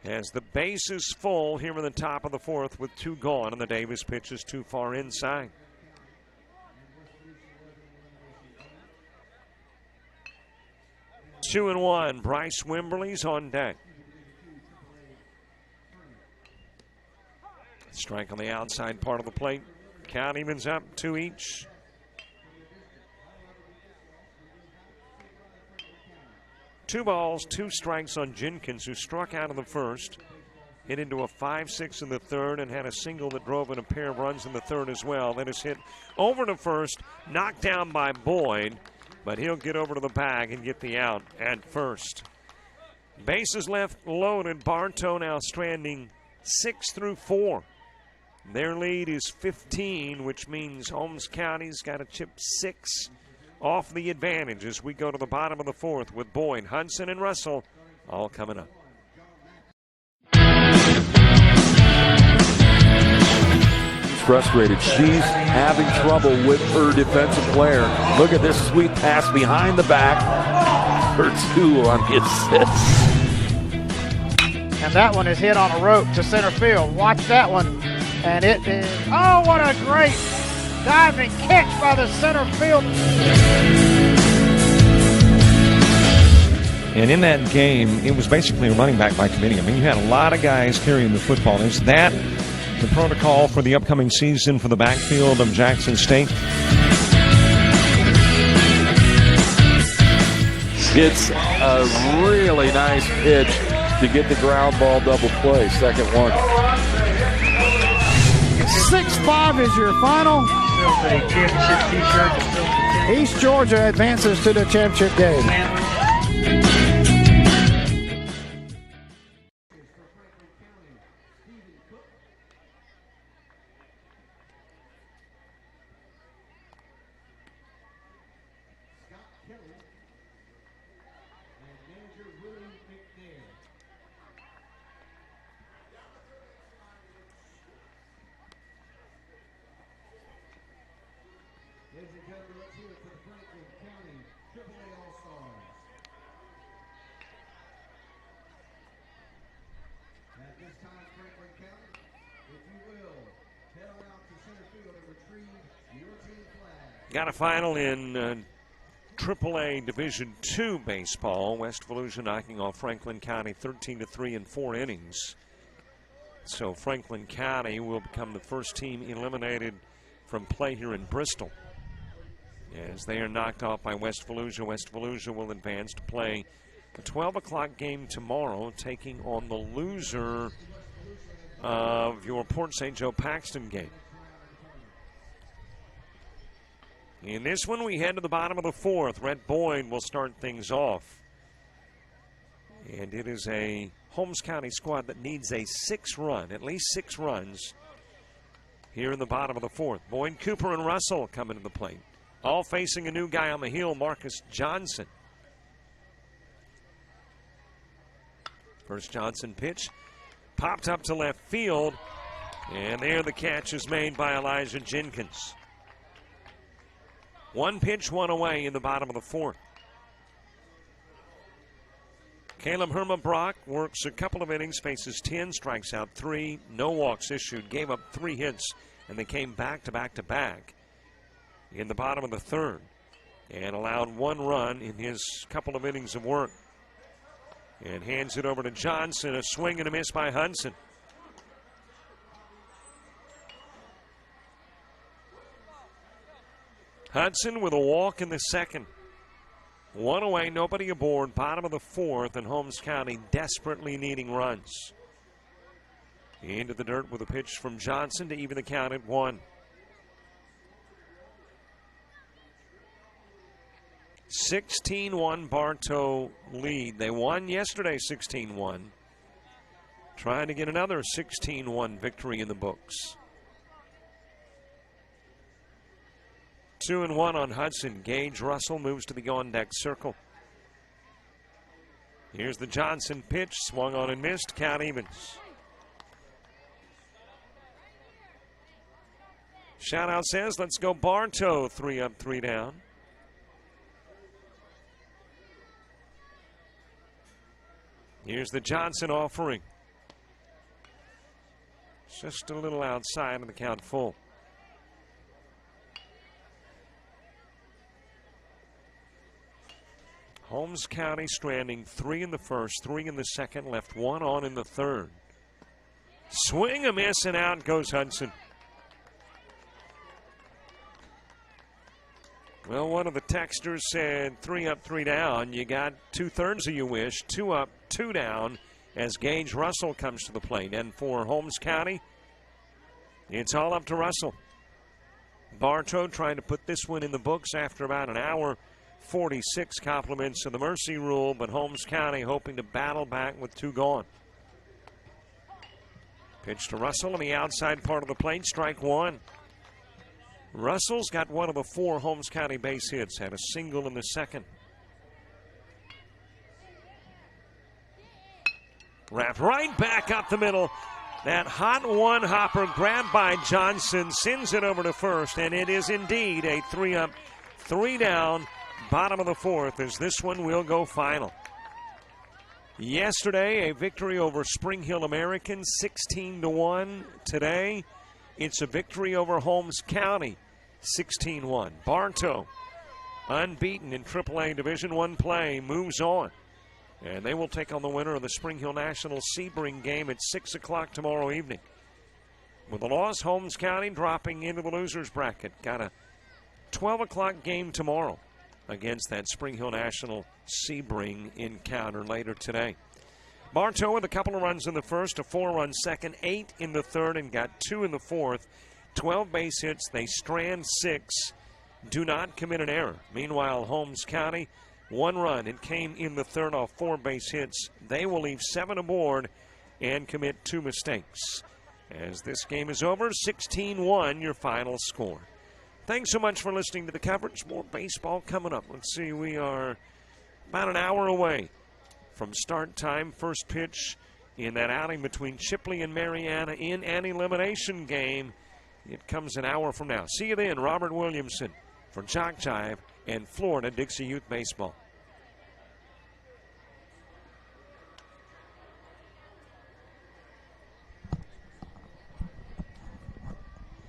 As the base is full here in the top of the fourth with two gone, and the Davis pitch is too far inside. Two and one. Bryce Wimberly's on deck. Strike on the outside part of the plate. Count evens up, two each. Two balls, two strikes on Jenkins, who struck out in the first, hit into a 5-6 in the third, and had a single that drove in a pair of runs in the third as well. That is hit over to first, knocked down by Boyd, but he'll get over to the bag and get the out at first. Bases left loaded. Bartow now stranding 6 through 4. Their lead is 15, which means Holmes County's got to chip 6 off the advantage as we go to the bottom of the fourth with Boyd, Hudson, and Russell all coming up. Frustrated. She's having trouble with her defensive player. Look at this sweet pass behind the back for 2 on the assist. And that one is hit on a rope to center field. Watch that one. And it is, oh, what a great diving catch by the center field. And in that game, it was basically a running back by committee. I mean, you had a lot of guys carrying the football. Is that the protocol for the upcoming season for the backfield of Jackson State? It's a really nice pitch to get the ground ball double play. Second one. 6-5 is your final. East Georgia advances to the championship game. Ladies and gentlemen, let's hear it for the Franklin County AAA All-Stars. Got a final in AAA Division II baseball. West Volusia knocking off Franklin County 13-3 in 4 innings. So Franklin County will become the first team eliminated from play here in Bristol. As they are knocked off by West Volusia, West Volusia will advance to play a 12 o'clock game tomorrow, taking on the loser of your Port St. Joe Paxton game. In this one, we head to the bottom of the 4th. Rhett Boyd will start things off. And it is a Holmes County squad that needs a 6-run, at least 6 runs, here in the bottom of the 4th. Boyd, Cooper, and Russell coming to the plate. All facing a new guy on the hill, Marcus Johnson. First Johnson pitch popped up to left field, and there the catch is made by Elijah Jenkins. 1 pitch, 1 away in the bottom of the 4th. Caleb Herma-Brock works a couple of innings, faces 10, strikes out 3, no walks issued, gave up 3 hits, and they came back to back to back in the bottom of the 3rd and allowed 1 run in his couple of innings of work. And hands it over to Johnson, a swing and a miss by Hudson. Hudson with a walk in the 2nd. 1 away, nobody aboard, bottom of the 4th, and Holmes County desperately needing runs. Into the dirt with a pitch from Johnson to even the count at 1. 16-1 Bartow lead. They won yesterday 16-1. Trying to get another 16-1 victory in the books. 2-1 on Hudson. Gage Russell moves to the on-deck circle. Here's the Johnson pitch. Swung on and missed. Count evens. Shout-out says, let's go Bartow. 3 up, 3 down. Here's the Johnson offering. Just a little outside of the count full. Holmes County stranding 3 in the 1st, 3 in the 2nd, left 1 on in the 3rd. Swing, a miss, and out goes Hudson. Well, one of the texters said 3 up, 3 down. You got 2/3 of your wish, 2 up, 2 down, as Gage Russell comes to the plate. And for Holmes County, it's all up to Russell. Bartow trying to put this one in the books after about an hour 46, compliments of the mercy rule, but Holmes County hoping to battle back with 2 gone. Pitch to Russell on the outside part of the plate, strike 1. Russell's got one of the 4 Holmes County base hits, had a single in the 2nd. Wrapped right back up the middle. That hot one hopper grabbed by Johnson sends it over to first, and it is indeed a 3 up, 3 down, bottom of the 4th, as this one will go final. Yesterday, a victory over Spring Hill American, 16-1. Today, it's a victory over Holmes County, 16-1. Bartow, unbeaten in AAA Division I play, moves on. And they will take on the winner of the Spring Hill National Sebring game at 6 o'clock tomorrow evening. With a loss, Holmes County dropping into the loser's bracket. Got a 12 o'clock game tomorrow against that Spring Hill National Sebring encounter later today. Bartow with a couple of runs in the 1st, a 4-run 2nd, 8 in the 3rd, and got 2 in the 4th. 12 base hits. They strand 6. Do not commit an error. Meanwhile, Holmes County, 1 run. It came in the 3rd off 4 base hits. They will leave 7 aboard and commit 2 mistakes. As this game is over, 16-1 your final score. Thanks so much for listening to the coverage. More baseball coming up. Let's see, we are about an hour away from start time. First pitch in that outing between Chipley and Mariana in an elimination game. It comes an hour from now. See you then. Robert Williamson for Jock Jive and Florida Dixie Youth Baseball.